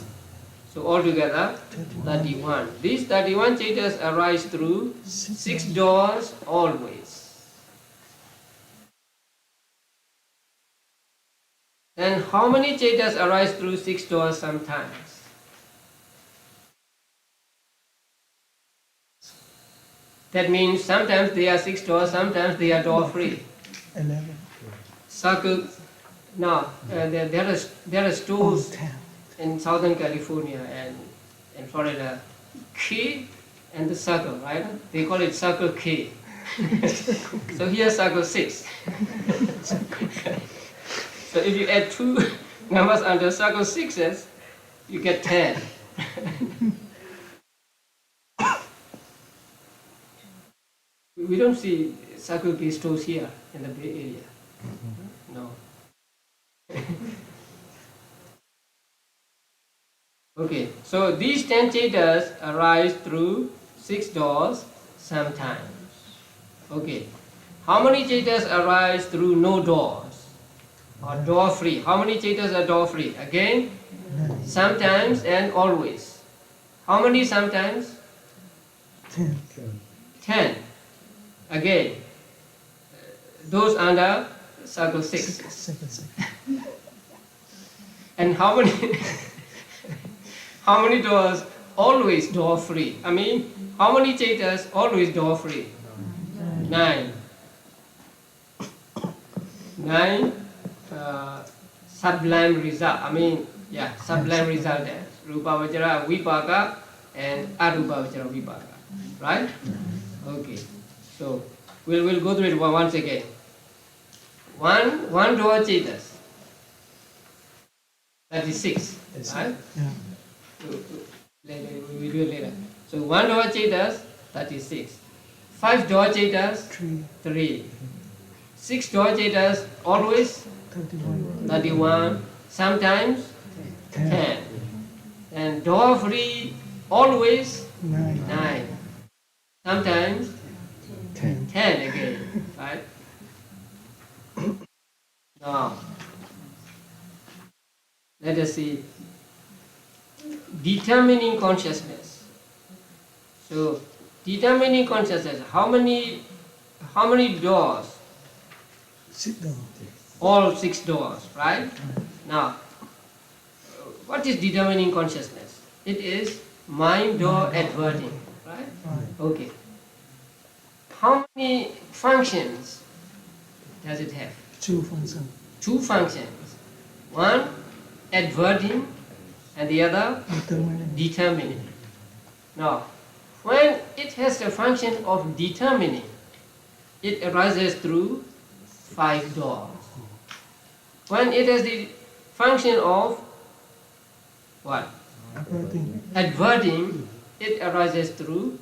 So altogether 31. These 31 chetas arise through 6 doors always. Then how many chetas arise through 6 doors sometimes? That means sometimes they are 6 doors, sometimes they are door free. 11. Circle. Now there are stores in Southern California and in Florida, K and the circle, right? They call it circle K. So here circle 6. So if you add 2 numbers under circle 6s, you get 10. We don't see circle K stores here in the Bay Area. No. Okay, so these 10 chetas arise through 6 doors sometimes. Okay, how many chetas arise through no doors or door free? How many chetas are door free? Again, sometimes and always. How many sometimes? 10. 10. Again, those under circle 6. Six. And how many doors always door free? I mean, how many chaitas always door free? 9. 9 sublime result. I mean, yeah, sublime result there. Rupa Vajra Vipaka and Arupa Vajra Vipaka. Right? Okay. So we'll go through it once again. One door chaitas. 36. Right? Yeah. We do it later. So one door chaitas, 36. 5 door chaitas, 3. 6 door chaitas, always 31. 31. Sometimes 10. 10. And door free, always 9. 9. Sometimes 10. 10 again. Right? Now, let us see. Determining consciousness. So, determining consciousness. How many doors? Sit down. All 6 doors, right? Now, what is determining consciousness? It is mind door adverting, right? Okay. How many functions does it have? 2 functions. 2 functions. One, adverting, and the other, determining. Now, when it has the function of determining, it arises through 5 doors. When it has the function of what? Adverting, it arises through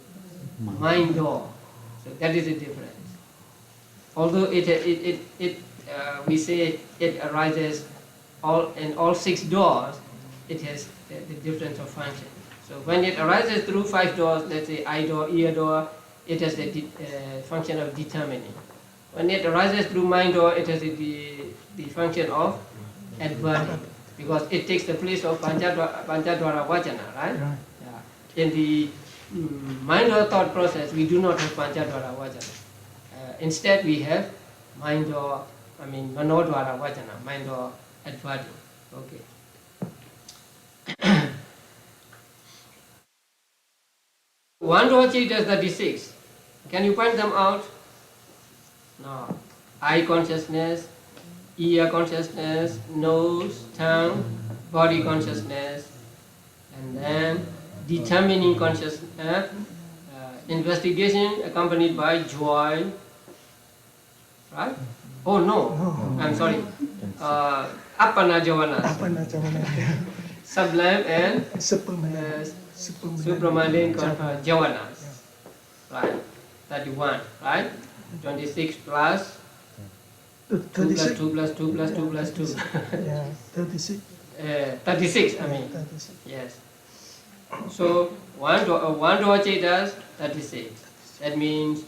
mind door. So that is the difference. Although we say it arises in all 6 doors, it has the difference of function. So when it arises through 5 doors, let's say eye door, ear door, it has the function of determining. When it arises through mind door, it has the function of adverting, because it takes the place of Panchadwara Vajana, right? Yeah. In the mind door thought process, we do not have Panchadwara Vajana. Instead, we have mind door, Manodwara Vajana, mind door adverting. Okay. One door chaitas 36. Can you point them out? No. Eye consciousness, ear consciousness, nose, tongue, body consciousness, and then determining consciousness, investigation accompanied by joy. Right? Oh no, I'm sorry. Appana javanas. Sublime and supramadin javanas. Right? 31, right? 26 plus 2 plus 2 plus 2 plus 2 plus 2. Yeah, 36. 36, I mean. 36. Yes. So one door chaitas 36. That means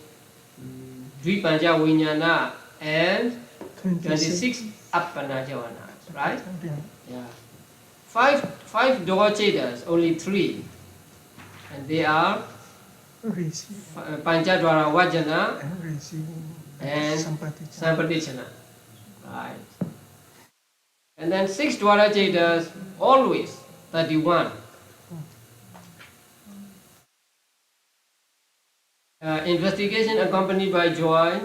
Dvipanja Vinyana and 26 Appana Javanas, right? Yeah. 5 door chaitas, only 3. And they are Panchadwara Vajana and Sampadichana. Right. And then 6 Dwara chaitas, always 31. Investigation accompanied by joy,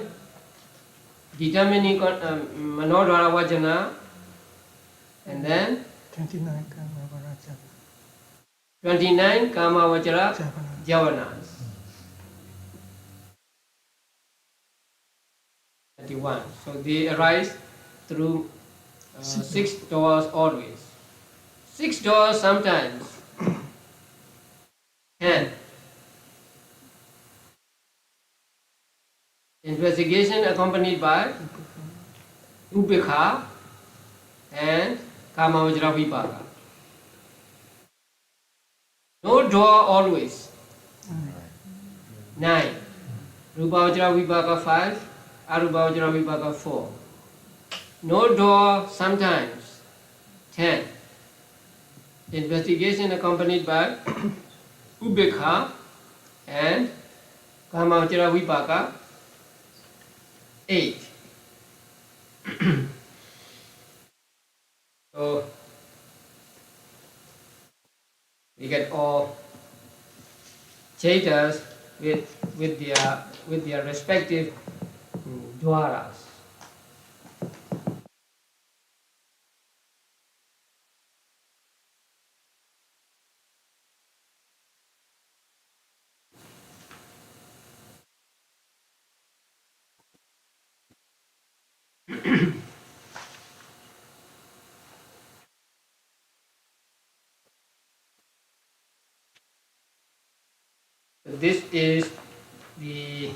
determining Manodwara Vajana, and then 29 Kama Vajra Javanas. 31. So they arise through 6 doors always. 6 doors sometimes. 10. Investigation accompanied by Upekha and Kamavajra Vipaka. No door always. 9. Rupavajra Vipaka 5. Arupavajra Vipaka 4. No door sometimes. 10. Investigation accompanied by Ubekha and Kamavajra Vipaka 8. So we get all Chaitas with their respective dwaras. This is the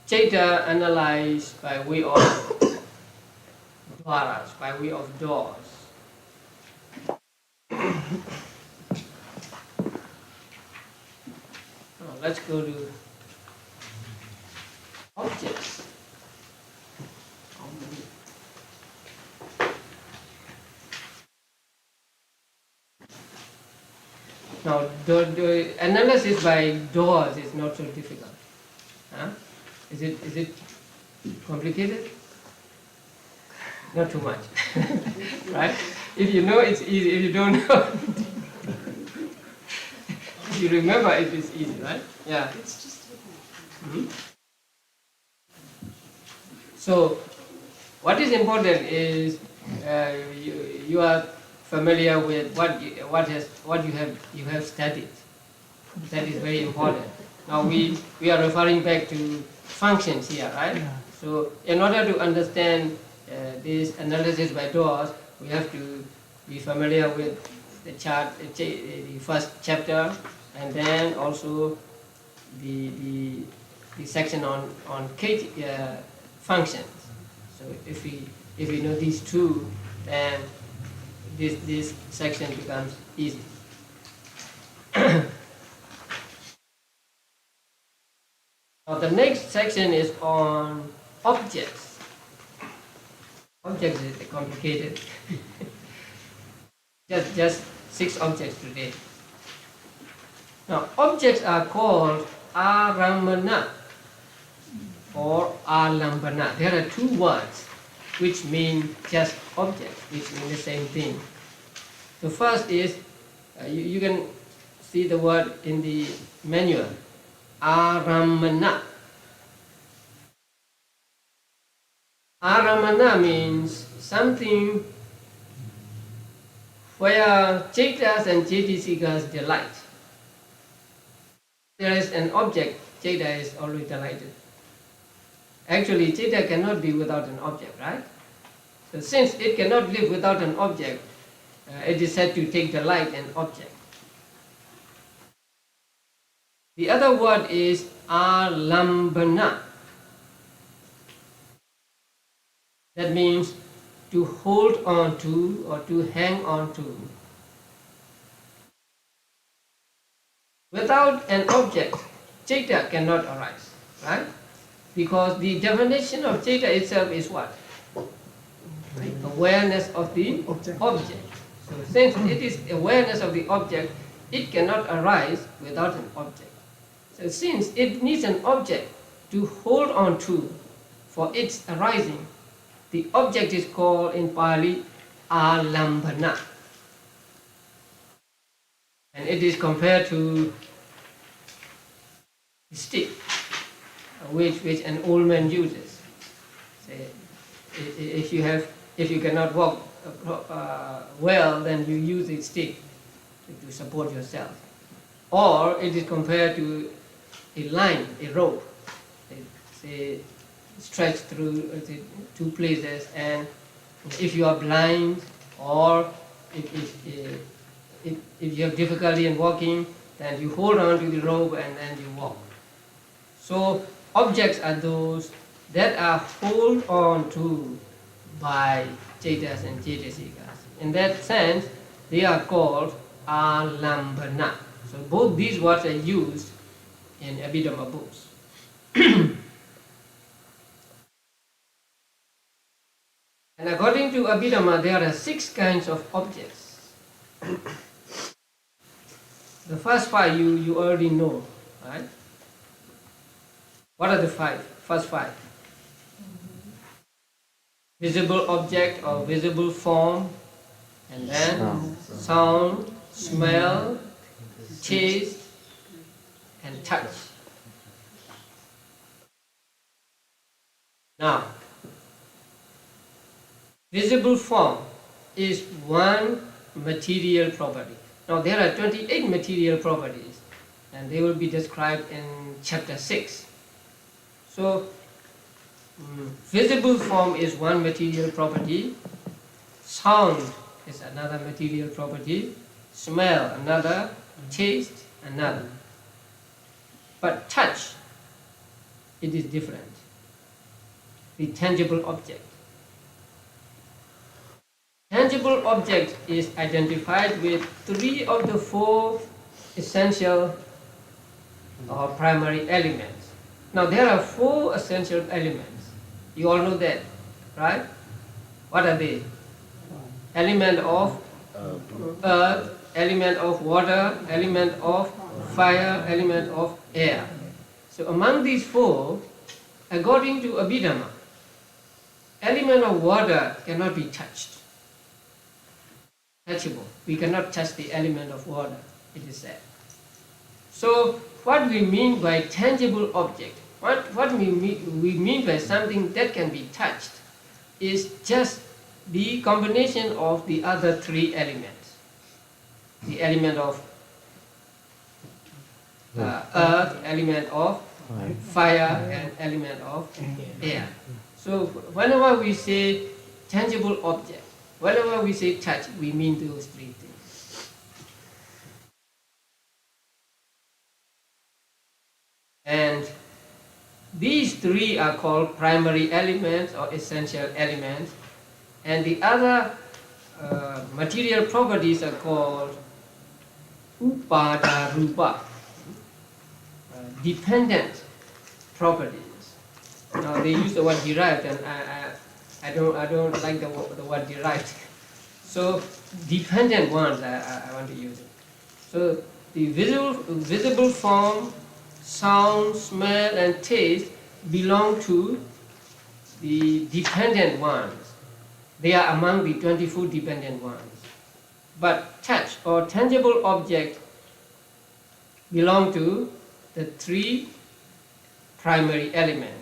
Chaita analyzed by way of dwaras, by way of doors. Now let's go to objects. Now, the analysis by doors is not so difficult. Huh? Is it complicated? Not too much, right? If you know, it's easy. If you don't know, if you remember, it is easy, right? Yeah. It's just So, what is important is you are familiar with what you have studied. That is very important. Now we are referring back to functions here, right? Yeah. So in order to understand this analysis by doors, we have to be familiar with the chart, the first chapter, and then also the section on functions. So if we know these two, then this section becomes easy. Now the next section is on objects. Objects is complicated. just 6 objects today. Now objects are called aramana or alambana. There are 2 words which mean just objects, which mean the same thing. The first is, you can see the word in the manual, aramana. Aramana means something where Chaitas and Chaitasikas delight. There is an object, Chaita is always delighted. Actually, Chaita cannot be without an object, right? So since it cannot live without an object, it is said to take delight in object. The other word is alambana. That means to hold on to or to hang on to. Without an object, Chaita cannot arise, right? Because the definition of Chaita itself is what? Awareness of the object. So since it is awareness of the object, it cannot arise without an object. So since it needs an object to hold on to for its arising, the object is called in Pali alambana. And it is compared to the stick which an old man uses. Say, if you cannot walk well, then you use a stick to support yourself. Or it is compared to a line, a rope, say stretched through 2 places, and if you are blind or if you have difficulty in walking, then you hold on to the rope and then you walk. So objects are those that are held on to by Chaitas and Chaitasikas. In that sense, they are called alambana. So both these words are used in Abhidhamma books. And according to Abhidhamma, there are 6 kinds of objects. The first 5 you already know, right? What are the 5? First 5? visible object or visible form, and then sound, smell, taste, and touch. Now, visible form is one material property. Now there are 28 material properties, and they will be described in chapter 6. So, visible form is one material property, sound is another material property, smell another, taste another. But touch, it is different. The tangible object. Tangible object is identified with 3 of the 4 essential or primary elements. Now there are 4 essential elements. You all know that, right? What are they? Element of earth, element of water, element of fire, element of air. So among these 4, according to Abhidhamma, element of water cannot be touched. Touchable. We cannot touch the element of water, it is said. So what we mean by tangible object, what we mean by something that can be touched, is just the combination of the other 3 elements. The element of earth, element of fire, and element of air. So whenever we say tangible object, whenever we say touch, we mean those 3 things. And these 3 are called primary elements or essential elements, and the other material properties are called upada rupa, dependent properties. Now they use the word derived, and I don't like the word derived. So dependent ones, I want to use it. So the visible form, sound, smell, and taste belong to the dependent ones. They are among the 24 dependent ones. But touch or tangible object belong to the 3 primary elements.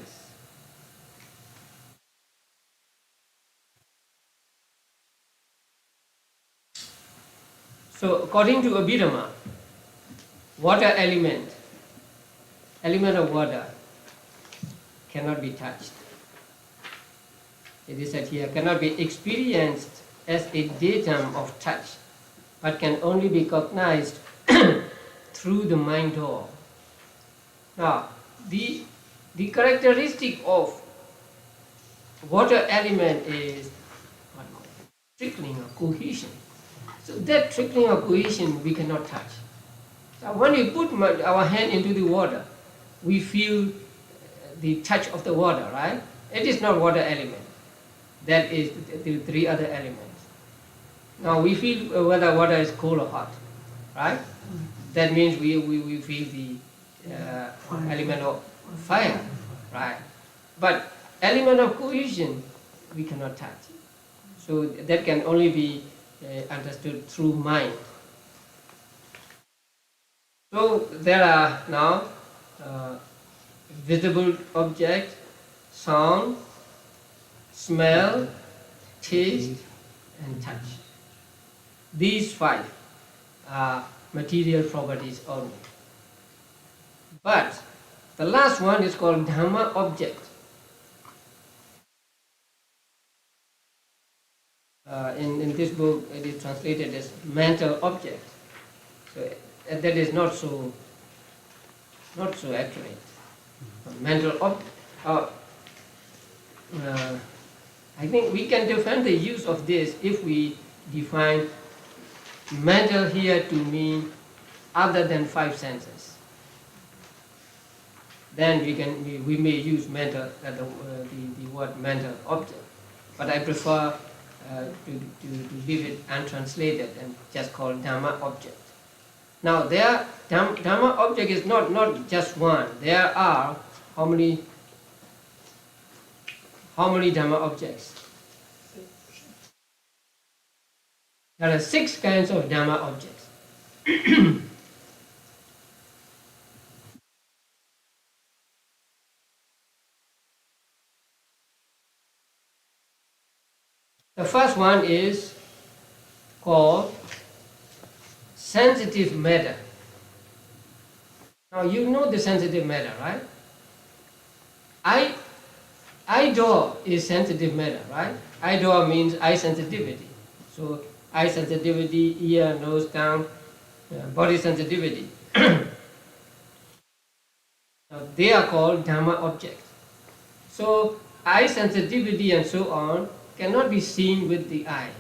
So according to Abhidhamma, water element of water cannot be touched. It is said here, cannot be experienced as a datum of touch, but can only be cognized through the mind door. Now, the characteristic of water element is trickling or cohesion. So that trickling or cohesion we cannot touch. So when we put our hand into the water, we feel the touch of the water, right? It is not water element. That is the 3 other elements. Now we feel whether water is cold or hot, right? That means we feel the element of fire, right? But element of cohesion we cannot touch. So that can only be understood through mind. So there are now visible object, sound, smell, taste, and touch. These 5 are material properties only. But the last one is called Dhamma object. In this book, it is translated as mental object. So that is not so accurate. Mental object. I think we can defend the use of this if we define mental here to mean other than 5 senses. Then we may use mental the word mental object. But I prefer to leave it untranslated and just call Dhamma object. Now Dhamma object is not just one. There are how many Dhamma objects? There are 6 kinds of Dhamma objects. The first one is called sensitive matter. Now you know the sensitive matter, right? Eye door is sensitive matter, right? Eye door means eye sensitivity. So eye sensitivity, ear, nose, tongue, body sensitivity. Now they are called Dhamma objects. So eye sensitivity and so on cannot be seen with the eyes.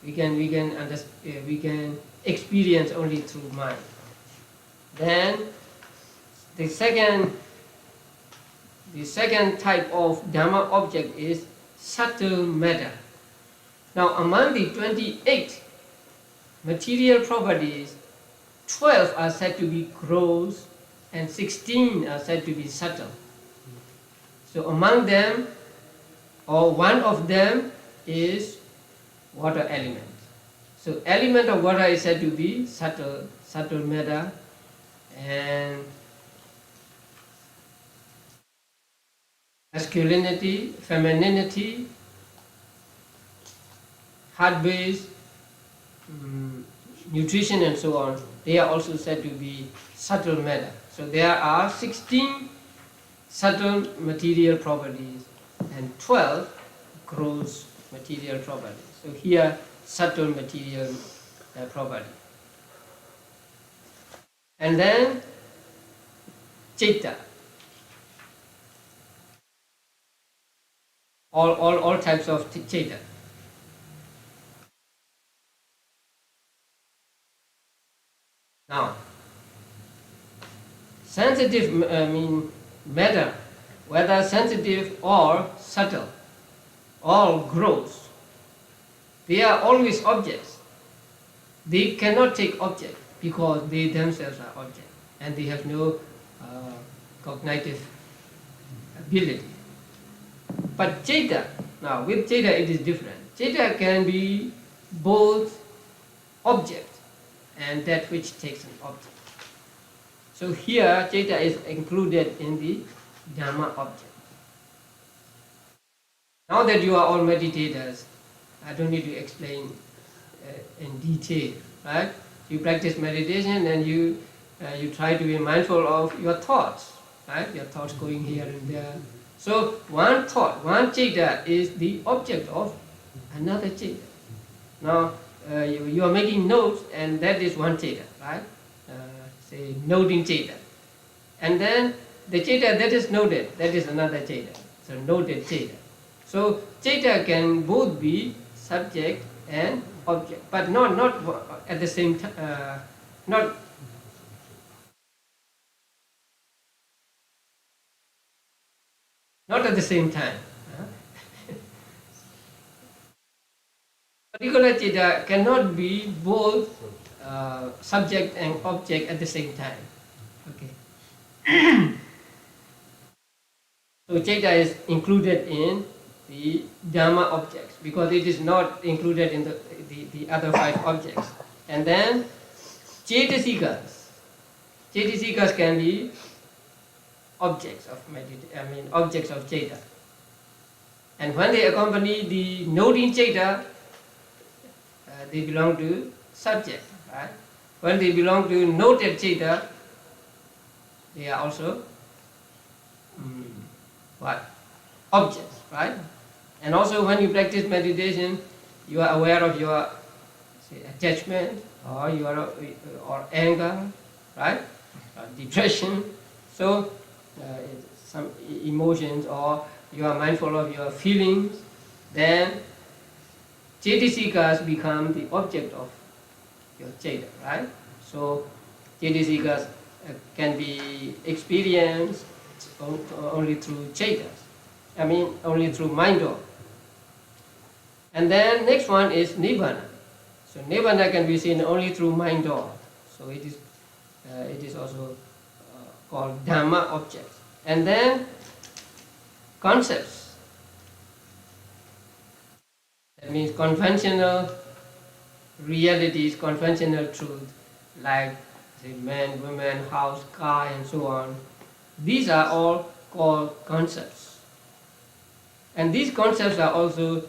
We can experience only through mind. Then the second type of Dhamma object is subtle matter. Now among the 28 material properties, 12 are said to be gross and 16 are said to be subtle. So among them, or one of them, is water element. So element of water is said to be subtle matter, and masculinity, femininity, heart-based, nutrition and so on, they are also said to be subtle matter. So there are 16 subtle material properties and 12 gross material properties. So here, subtle material property. And then citta. All types of citta. Now, sensitive matter, whether sensitive or subtle, all gross, they are always objects. They cannot take object because they themselves are object and they have no cognitive ability. But citta, now with citta it is different. Citta can be both object and that which takes an object. So here citta is included in the Dhamma object. Now that you are all meditators, I don't need to explain in detail, right? You practice meditation and you try to be mindful of your thoughts, right? Your thoughts going here and there. So one thought, one citta is the object of another citta. Now you are making notes and that is one citta, right? Say noting citta. And then the citta that is noted, that is another citta. So noted citta. So citta can both be subject and object, but not at the same time, not at the same time. Particular citta cannot be both subject and object at the same time. Okay. So citta is included in the Dhamma objects because it is not included in the other 5 objects. And then cetasikas. Cetasikas can be objects of objects of citta. And when they accompany the noting citta, they belong to subject, right? When they belong to noted citta, they are also objects, right? And also when you practice meditation, you are aware of your attachment or anger, right? Or depression. So some emotions, or you are mindful of your feelings, then cetasikas become the object of your citta, right? So cetasikas can be experienced only through cettas. Only through mind. And then next one is nibbana. So nibbana can be seen only through mind. So it is also called Dhamma objects. And then concepts. That means conventional realities, conventional truth, like say man, woman, house, car, and so on. These are all called concepts. And these concepts are also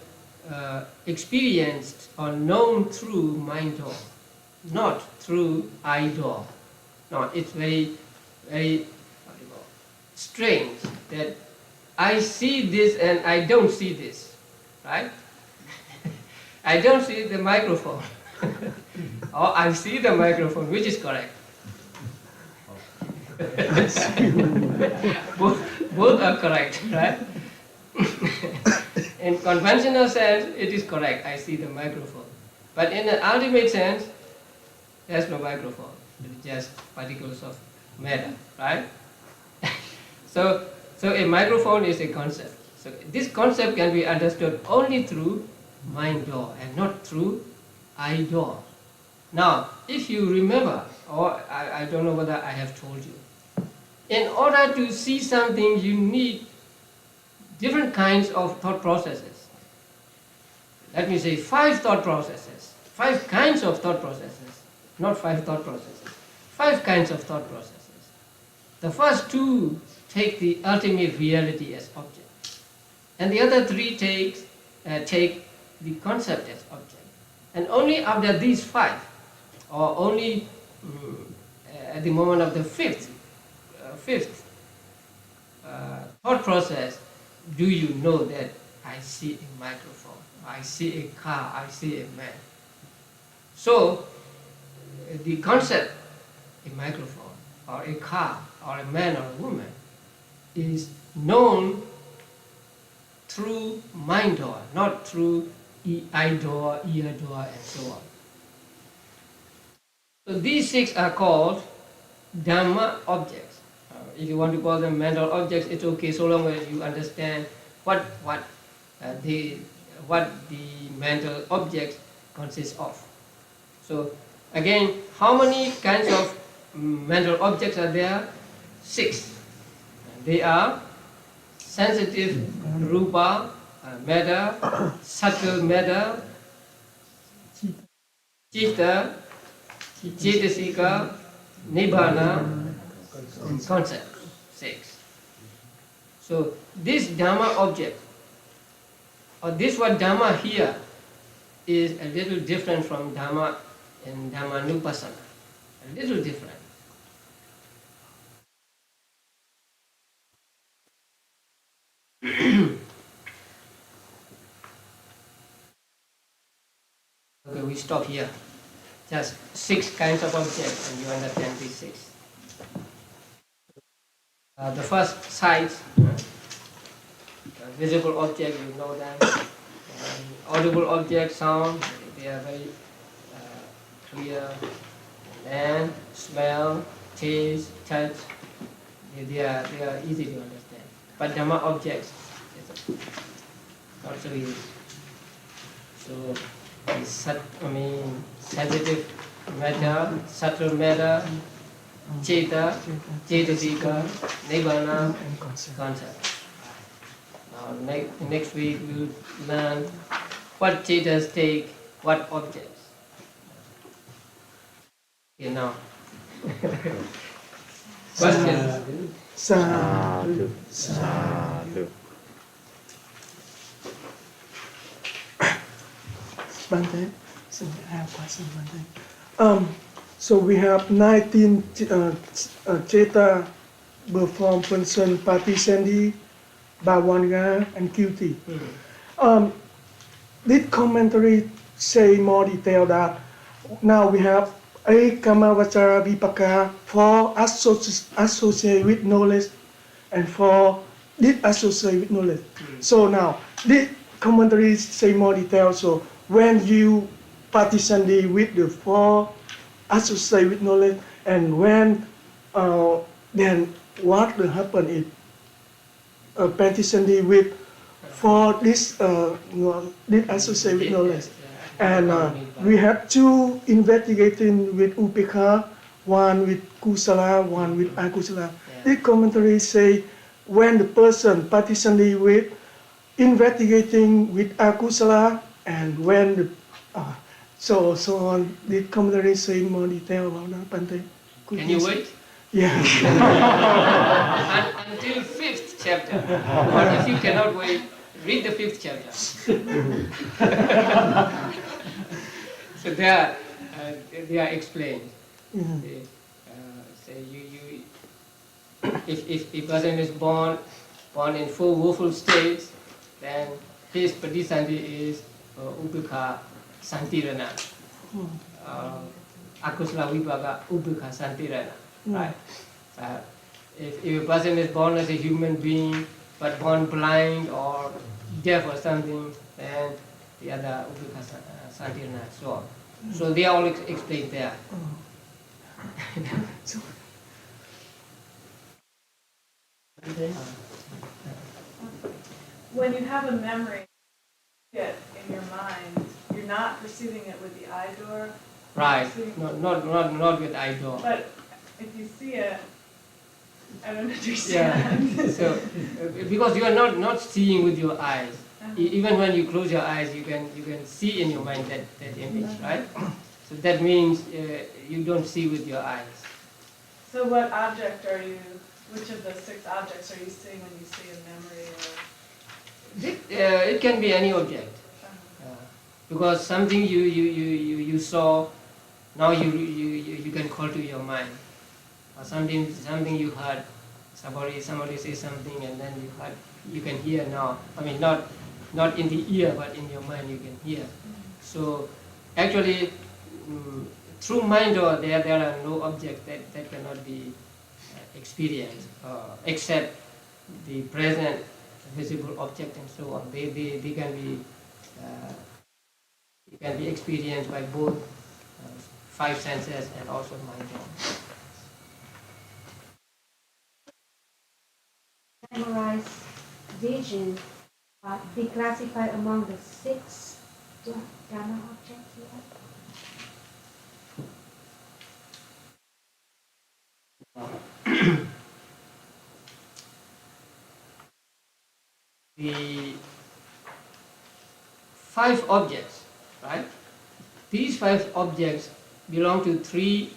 experienced or known through mind door, not through eye door. No, it's very, very strange that I see this and I don't see this, right? I don't see the microphone, or I see the microphone, which is correct. both are correct, right? In conventional sense, it is correct. I see the microphone, but in the ultimate sense, there's no microphone. It's just particles of matter, right? So a microphone is a concept. So this concept can be understood only through mind door and not through eye door. Now, if you remember, or I don't know whether I have told you, in order to see something, you need different kinds of thought processes. Let me say 5 thought processes, 5 kinds of thought processes, not 5 thought processes, 5 kinds of thought processes. The first 2 take the ultimate reality as object, and the other 3 take the concept as object. And only after these 5, or only at the moment of the fifth thought process, do you know that I see a microphone, I see a car, I see a man. So the concept, a microphone, or a car, or a man or a woman, is known through mind door, not through eye door, ear door, and so on. So these 6 are called Dhamma objects. If you want to call them mental objects, it's okay, so long as you understand what the mental objects consist of. So again, how many kinds of mental objects are there? 6. They are sensitive rupa, matter, subtle matter, citta, cetasika, nibbana, concept. 6. So this Dhamma object, or this word Dhamma here, is a little different from Dhamma in Dhammanupassana. A little different. Okay, we stop here. Just 6 kinds of objects, and you understand these 6. The first sight, visible object, you know that. Audible object, sound, they are very clear. And smell, taste, touch, they are easy to understand. But Dhamma objects, it's not so easy. So, sensitive matter, subtle matter, citta, cetasika, nibbana, concept. Now, next week we'll learn what cittas take what objects. Okay, now. Question? Sadhu. Bante, so I have a question, Bante. So we have 19 Cheta perform function Patisendi, Bhavanga, and QT. This commentary say more detail that now we have a Kamavachara Vipaka for associate with knowledge and for disassociate with knowledge. So now this commentary say more detail. So when you Patisendi with the 4 associate with knowledge, and when then what will happen if Patisendi with for this associate with knowledge? And we have 2 investigating with upekha, one with kusala, one with akusala. This commentary say when the person Patisendi with investigating with akusala, and when the So on the commentary say more detail about that, Bante. Could Can you say- wait? Yeah. Until 5th chapter. Or if you cannot wait, read the 5th chapter. So there, they are explained. They, say if a person is born in 4 woeful states, then his pradisandhi is upekha santirana. Akusala vipaka upekha santirana. Right. If a person is born as a human being but born blind or deaf or something, then the other upekha santirana, so on. So they are all explained there. When you have a memory in your mind, you're not perceiving it with the eye door. Right. Not with eye door. But if you see it, I don't understand. Yeah. So because you are not seeing with your eyes. Even when you close your eyes, you can see in your mind that image, right? So that means you don't see with your eyes. So what object are you? Which of the 6 objects are you seeing when you see a memory? It can be any object. Because something you saw, now you can call to your mind. Or something you heard, somebody say something and then you can hear now. I mean not in the ear but in your mind you can hear. So actually through mind or there are no objects that cannot be experienced except the present visible object and so on. They can be experienced by both 5 senses and also mind. Memorize vision be classified among the 6 Dhamma objects here? The 5 objects, right? These 5 objects belong to three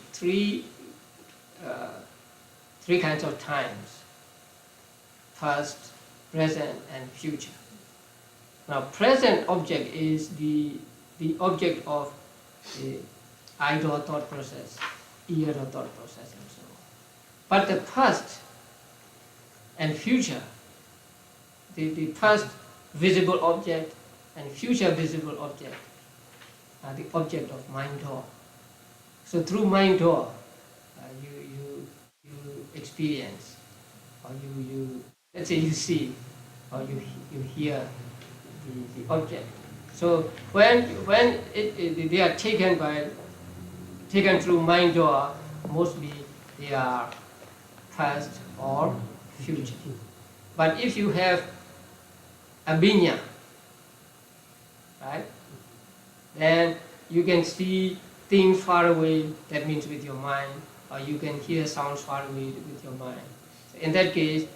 kinds of times: past, present, and future. Now, present object is the object of the eye-door thought process, ear-door thought process, and so on. But the past and future, the past visible object and future visible object are the object of mind door. So through mind door, you experience, or you let's say you see, or you hear the object. So when they are taken through mind door, mostly they are past or future. But if you have abhinya, right, then you can see things far away, that means with your mind, or you can hear sounds far away with your mind. So in that case,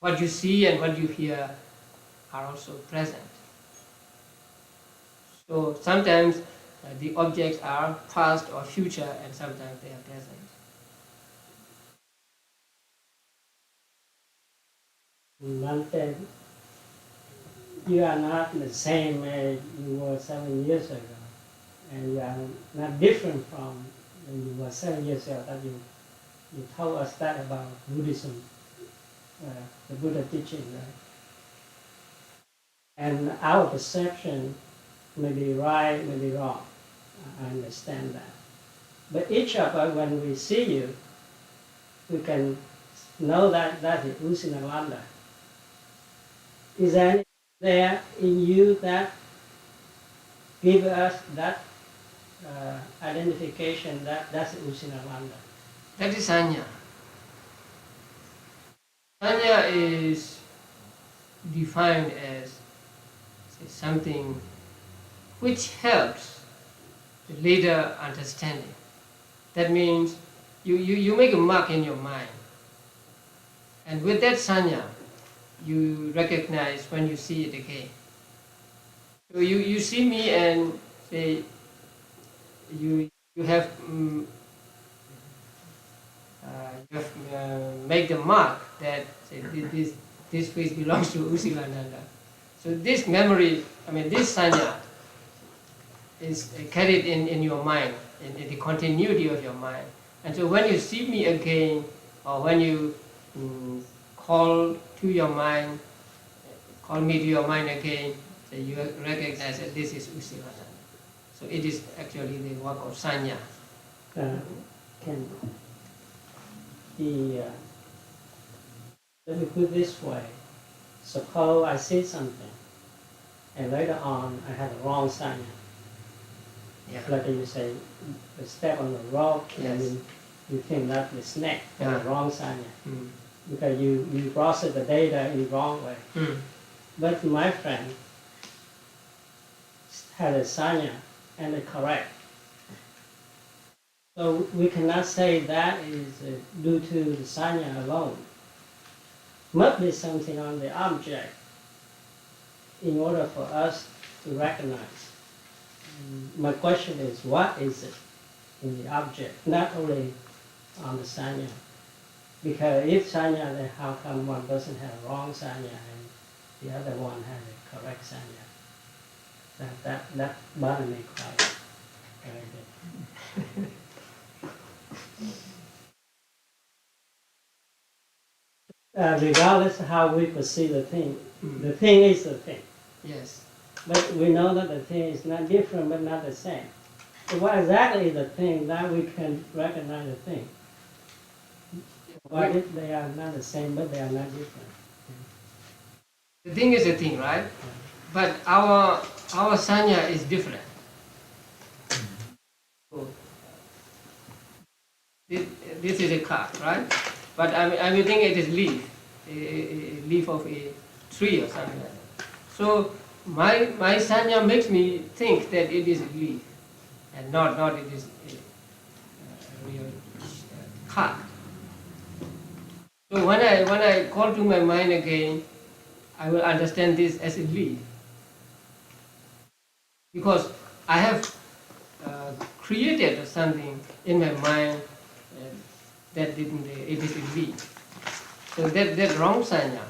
what you see and what you hear are also present. So sometimes the objects are past or future, and sometimes they are present. Bante, you are not the same as you were 7 years ago, and you are not different from when you were 7 years ago. That you told us that about Buddhism, the Buddha teaching, right? And our perception may be right, may be wrong. I understand that. But each of us, when we see you, we can know that that is Usinalanda. Is there anything there in you that gives us that identification that that's Usinalanda? That is sanya. Sanya is defined as something which helps the later understanding. That means you make a mark in your mind, and with that sanya, you recognize when you see it again. So you see me and say you have make the mark that say, this face belongs to Sīlānanda. So this memory, I mean this sanya is carried in your mind, in the continuity of your mind. And so when you see me again, or when you call to your mind, call me to your mind again, so you recognize that this is Sīlānanda. So it is actually the work of sanya. Can let me put it this way. Suppose I say something, and later on I had a wrong sanya. Yeah. Like you say, the step on the rock, Yes. and you think that the snake is Yeah. the wrong sanya. Mm. Because you process the data in the wrong way. Mm. But my friend had a sanya and it correct. So we cannot say that is due to the sanya alone. Must be something on the object in order for us to recognize. My question is, what is it in the object, not only on the sanya? Because if sanya, then how come one person had a wrong sanya and the other one had a correct sanya? That bothered me quite very bit. Regardless of how we perceive the thing is the thing. Yes. But we know that the thing is not different but not the same. So what exactly is the thing that we can recognize the thing? What if they are not the same but they are not different? The thing is a thing, right? But our sanya is different. So, this is a car, right? But I will think it is leaf, a leaf of a tree or something like that. So my sanya makes me think that it is a leaf, and not it is a real car. So when I call to my mind again, I will understand this as a leaf, because I have created something in my mind that it is a leaf. So that wrong sanya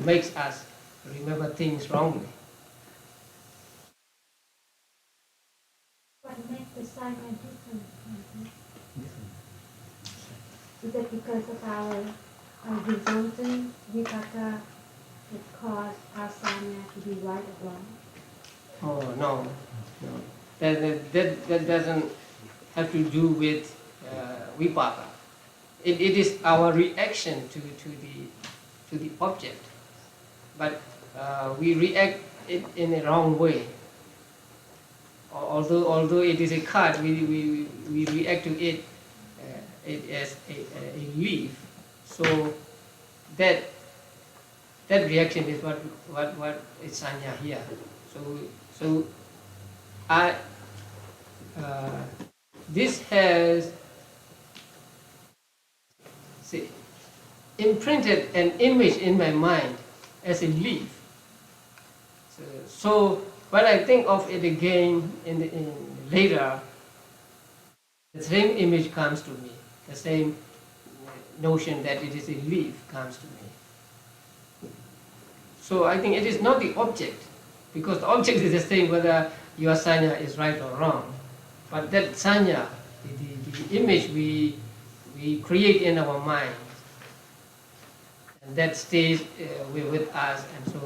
makes us remember things wrongly. What makes the sanya different? Is it because of our resultant vipaka that cause our sanya to be right or wrong? Oh no. That doesn't have to do with vipaka. It is our reaction to the object, but we react it in a wrong way. Although it is a card, we react to it as a leaf. So that reaction is what is sanya here. So this has imprinted an image in my mind as a leaf. So when I think of it again later, the same image comes to me. The same notion that it is a leaf comes to me. So I think it is not the object, because the object is the same whether your sanya is right or wrong. But that sanya, the image we create in our mind, and that stays with us, and so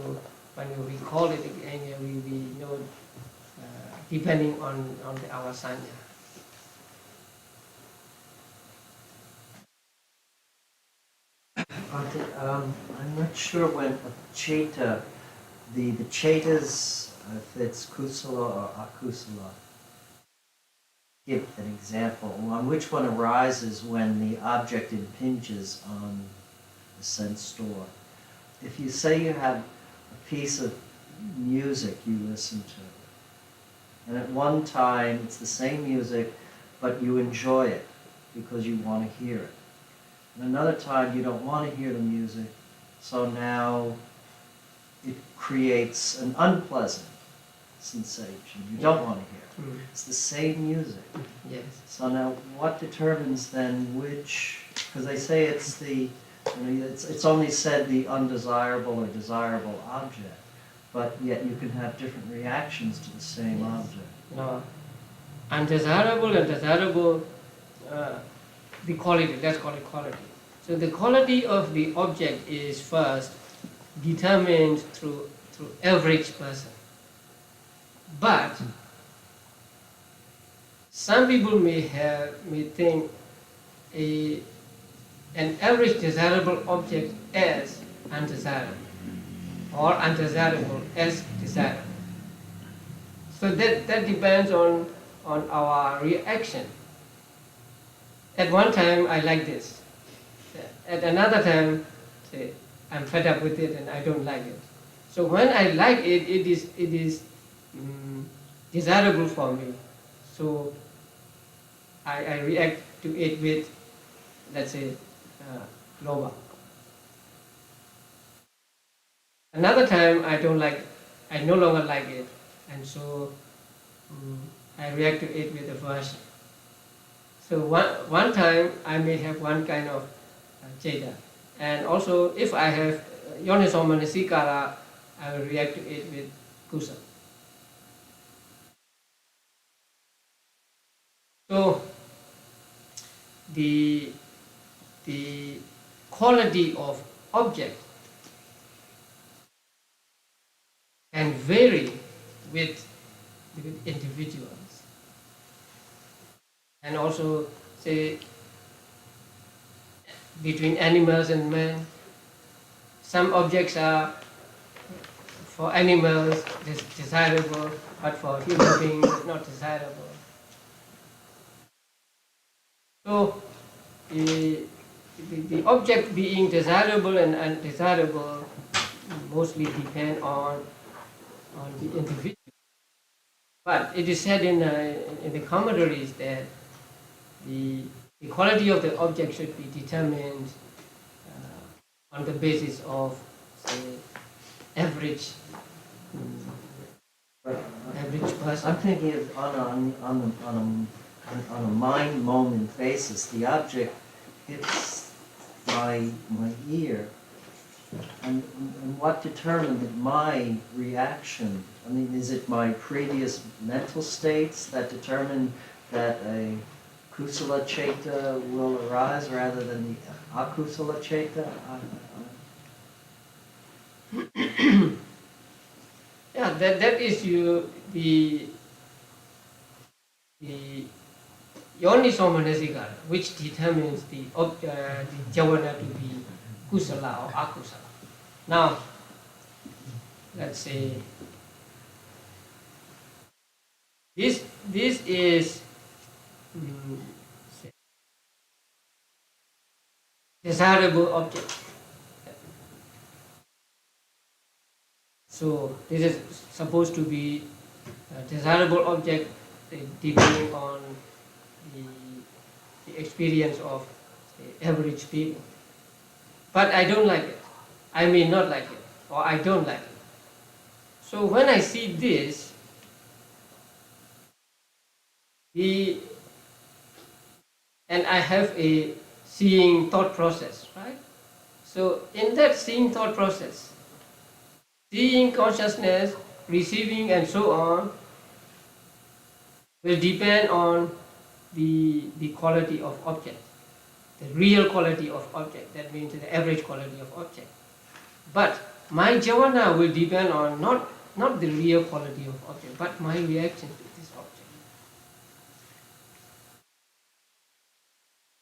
when we recall it again, we know depending on our sanya. I'm not sure when a cheta, the chetas, if it's kusala or akusala, give an example on which one arises when the object impinges on the sense door. If you say you have a piece of music you listen to, and at one time it's the same music, but you enjoy it because you want to hear it. And another time you don't want to hear the music, so now it creates an unpleasant sensation you don't want to hear. Mm. It's the same music. Yes. So now, what determines then which? Because they say it's the, it's only said the undesirable or desirable object, but yet you can have different reactions to the same Yes. object. No. Undesirable and desirable, the quality, let's call it quality. So the quality of the object is first determined through average person. But some people may think an average desirable object as undesirable or undesirable as desirable. So that depends on our reaction. At one time I like this. At another time, say, I'm fed up with it and I don't like it. So when I like it, it is desirable for me. So I react to it with, let's say, loba. Another time I don't like it. I no longer like it, and so I react to it with aversion. So one time I may have one kind of jeta, and also if I have yoniso manasikara, I will react to it with kusa. So the quality of object can vary with individuals, and also say between animals and men. Some objects are for animals desirable, but for human beings not desirable. So the object being desirable and undesirable mostly depend on the individual. But it is said in the commentaries that the quality of the object should be determined on the basis of, say, average person. I'm thinking of on a mind moment basis. The object hits my ear, and what determined my reaction? I mean, is it my previous mental states that determine that a kusala ceta will arise rather than the akusala ceta? Yeah, that is the yoniso manasikara, which determines the jhana to be kusala or akusala. Now, let's say this is desirable object. So this is supposed to be a desirable object depending on the experience of the average people. But I don't like it. I may not like it, or I don't like it. So when I see this, and I have a seeing thought process, right? So in that seeing thought process, seeing consciousness, receiving and so on will depend on the quality of object, the real quality of object, that means the average quality of object. But my jhana will depend on not the real quality of object, but my reaction to this object.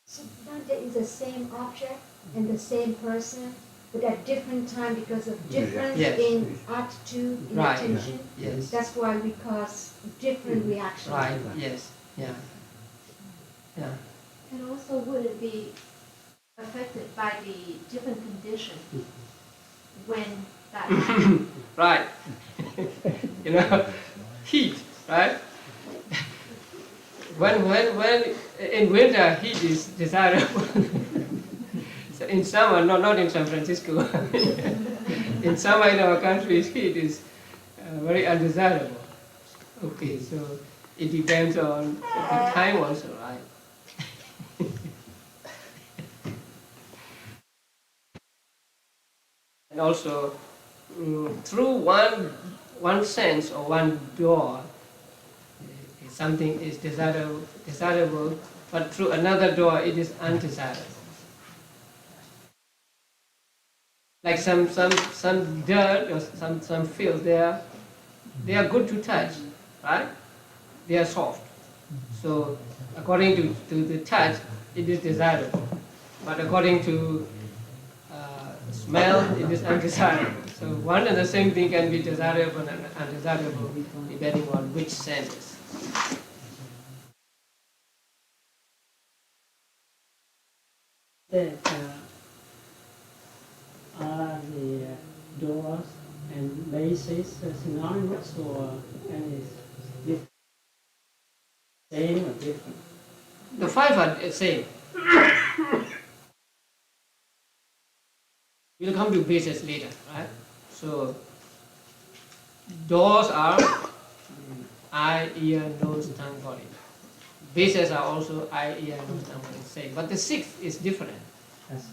Sometimes there is the same object and the same person, but at different time because of difference Yes. in attitude, in Right. attention. Yes. That's why we cause different reactions. Right. Yes. Yeah. Yeah. And also, would it be affected by the different condition when that happens? Right. Heat, right? When in winter heat is desirable. So in summer, not in San Francisco. In summer in our country, heat is very undesirable. Okay, so it depends on the time also, right? And also, through one sense or one door, something is desirable, but through another door it is undesirable. Like some dirt or some filth, they are good to touch, right? They are soft. So according to the touch, it is desirable. But according to smell, it is undesirable. So one and the same thing can be desirable and undesirable depending on which sense. That are the doors and bases synonymous or any different? Same or different? The five are the same. We'll come to bases later, right? So doors are eye, ear, nose, tongue, body. Bases are also eye, ear, nose, tongue, body. Same, but the sixth is different.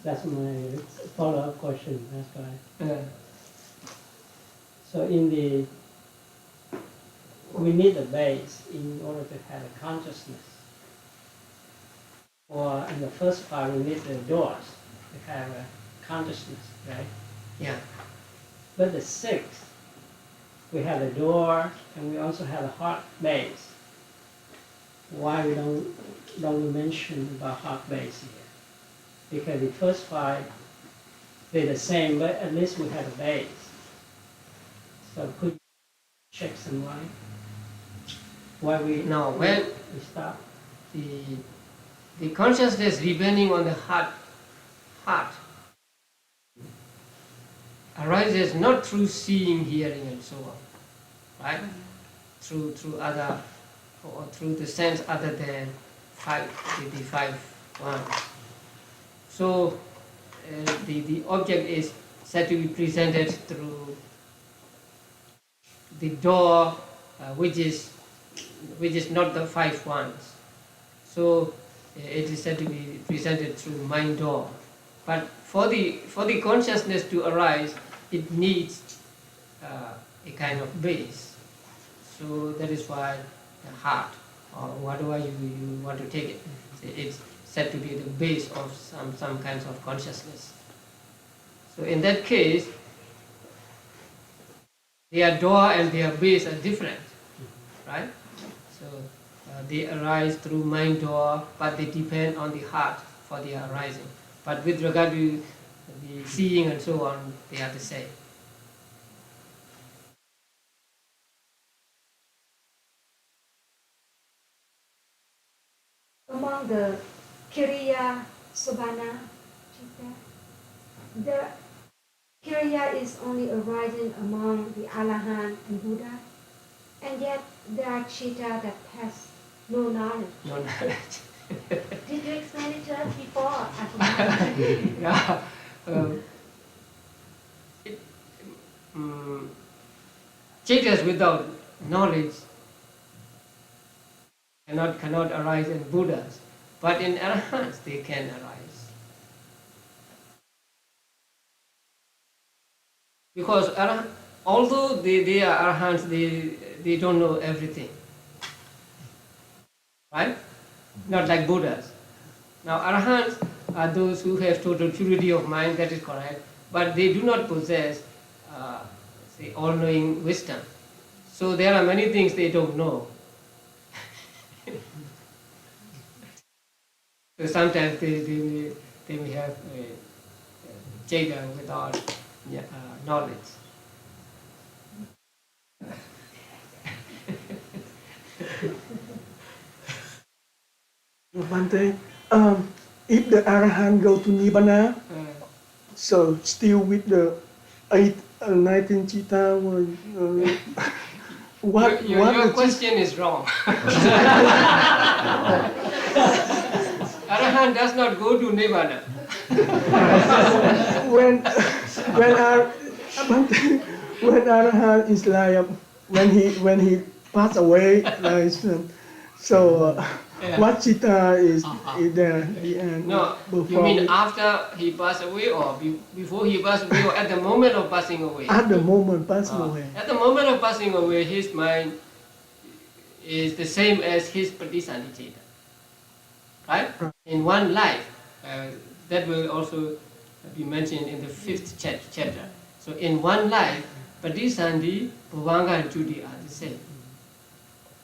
That's my follow-up question. That's why. Uh, So we need a base in order to have a consciousness. Or in the first part, we need the doors to have a consciousness, right? yeah. But the sixth, we have a door and we also have a heart base. Why we don't we mention about heart base here? Because the first five, they're the same, but at least we have a base. So could you check some light? Why we Now, when we stop? the consciousness depending on the heart arises not through seeing, hearing, and so on, right? Through other or through the sense other than the five ones. So the object is said to be presented through the door, which is not the five ones. So it is said to be presented through mind door. But for the consciousness to arise, it needs a kind of base. So that is why the heart, or whatever you want to take it, it's said to be the base of some kinds of consciousness. So in that case, their door and their base are different, right? So they arise through mind door, but they depend on the heart for their arising. But with regard to the seeing and so on, they are the same. Among the Kiriya Sobhana, the Kiriya is only arising among the Arahant and Buddha, and yet there are chitta that has no knowledge. No knowledge. Did you explain it to us before? I forgot. Yeah. Chittas without knowledge cannot arise in Buddhas, but in Arahants they can arise. Because although they are Arahants, they don't know everything. Right? Not like Buddhas. Now Arahants are those who have total purity of mind, that is correct, but they do not possess say all-knowing wisdom. So there are many things they don't know. So sometimes they may have Jada without knowledge. One thing, if the Arahant go to Nibbana, so still with the 19 chitta, Your question is wrong. Arahant does not go to Nibbana. when Arahant is like when he pass away. So Yeah. what Chitta is Uh-huh. is there at the end? No, you before mean we- after he passed away or before he passed away or at the moment of passing away? at the moment passing Ah, away. At the moment of passing away, his mind is the same as his Pradisandhita. Right? Right. In one life, that will also be mentioned in the 5th chapter. So in one life, Pradisandhi, Bhavanga and Juti are the same.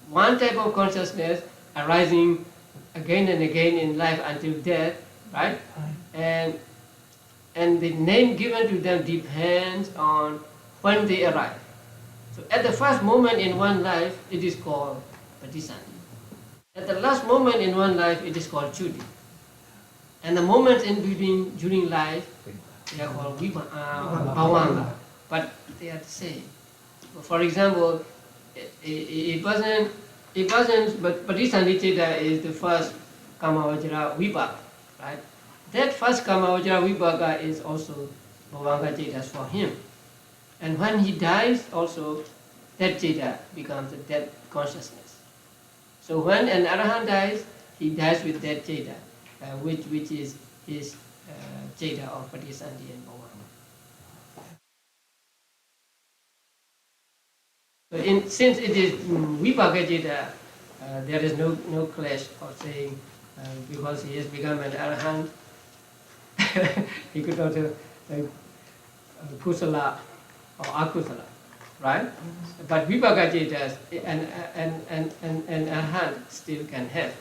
One type of consciousness arising again and again in life until death, right? Right. And the name given to them depends on when they arrive. So at the first moment in one life, it is called Pradisandhi. At the last moment in one life, it is called Juti. And the moments in between during life, they are called Bhavanga. But they are the same. For example, but Pradisandhita is the first Kamavajra Vibhaka, right? That first Kamavajra Vibhaka is also Bhavanga Cetas for him. And when he dies also, that Ceta becomes a dead consciousness. So when an Arahant dies, he dies with that Ceta, which is his Ceta of Pradisandhi and Bhavanga. So since it is Vibhaka Ceta, there is no clash of saying because he has become an Arahant, he could not have Kusala or Akusala, right? But Vibhaka Cetas, an Arahant still can have.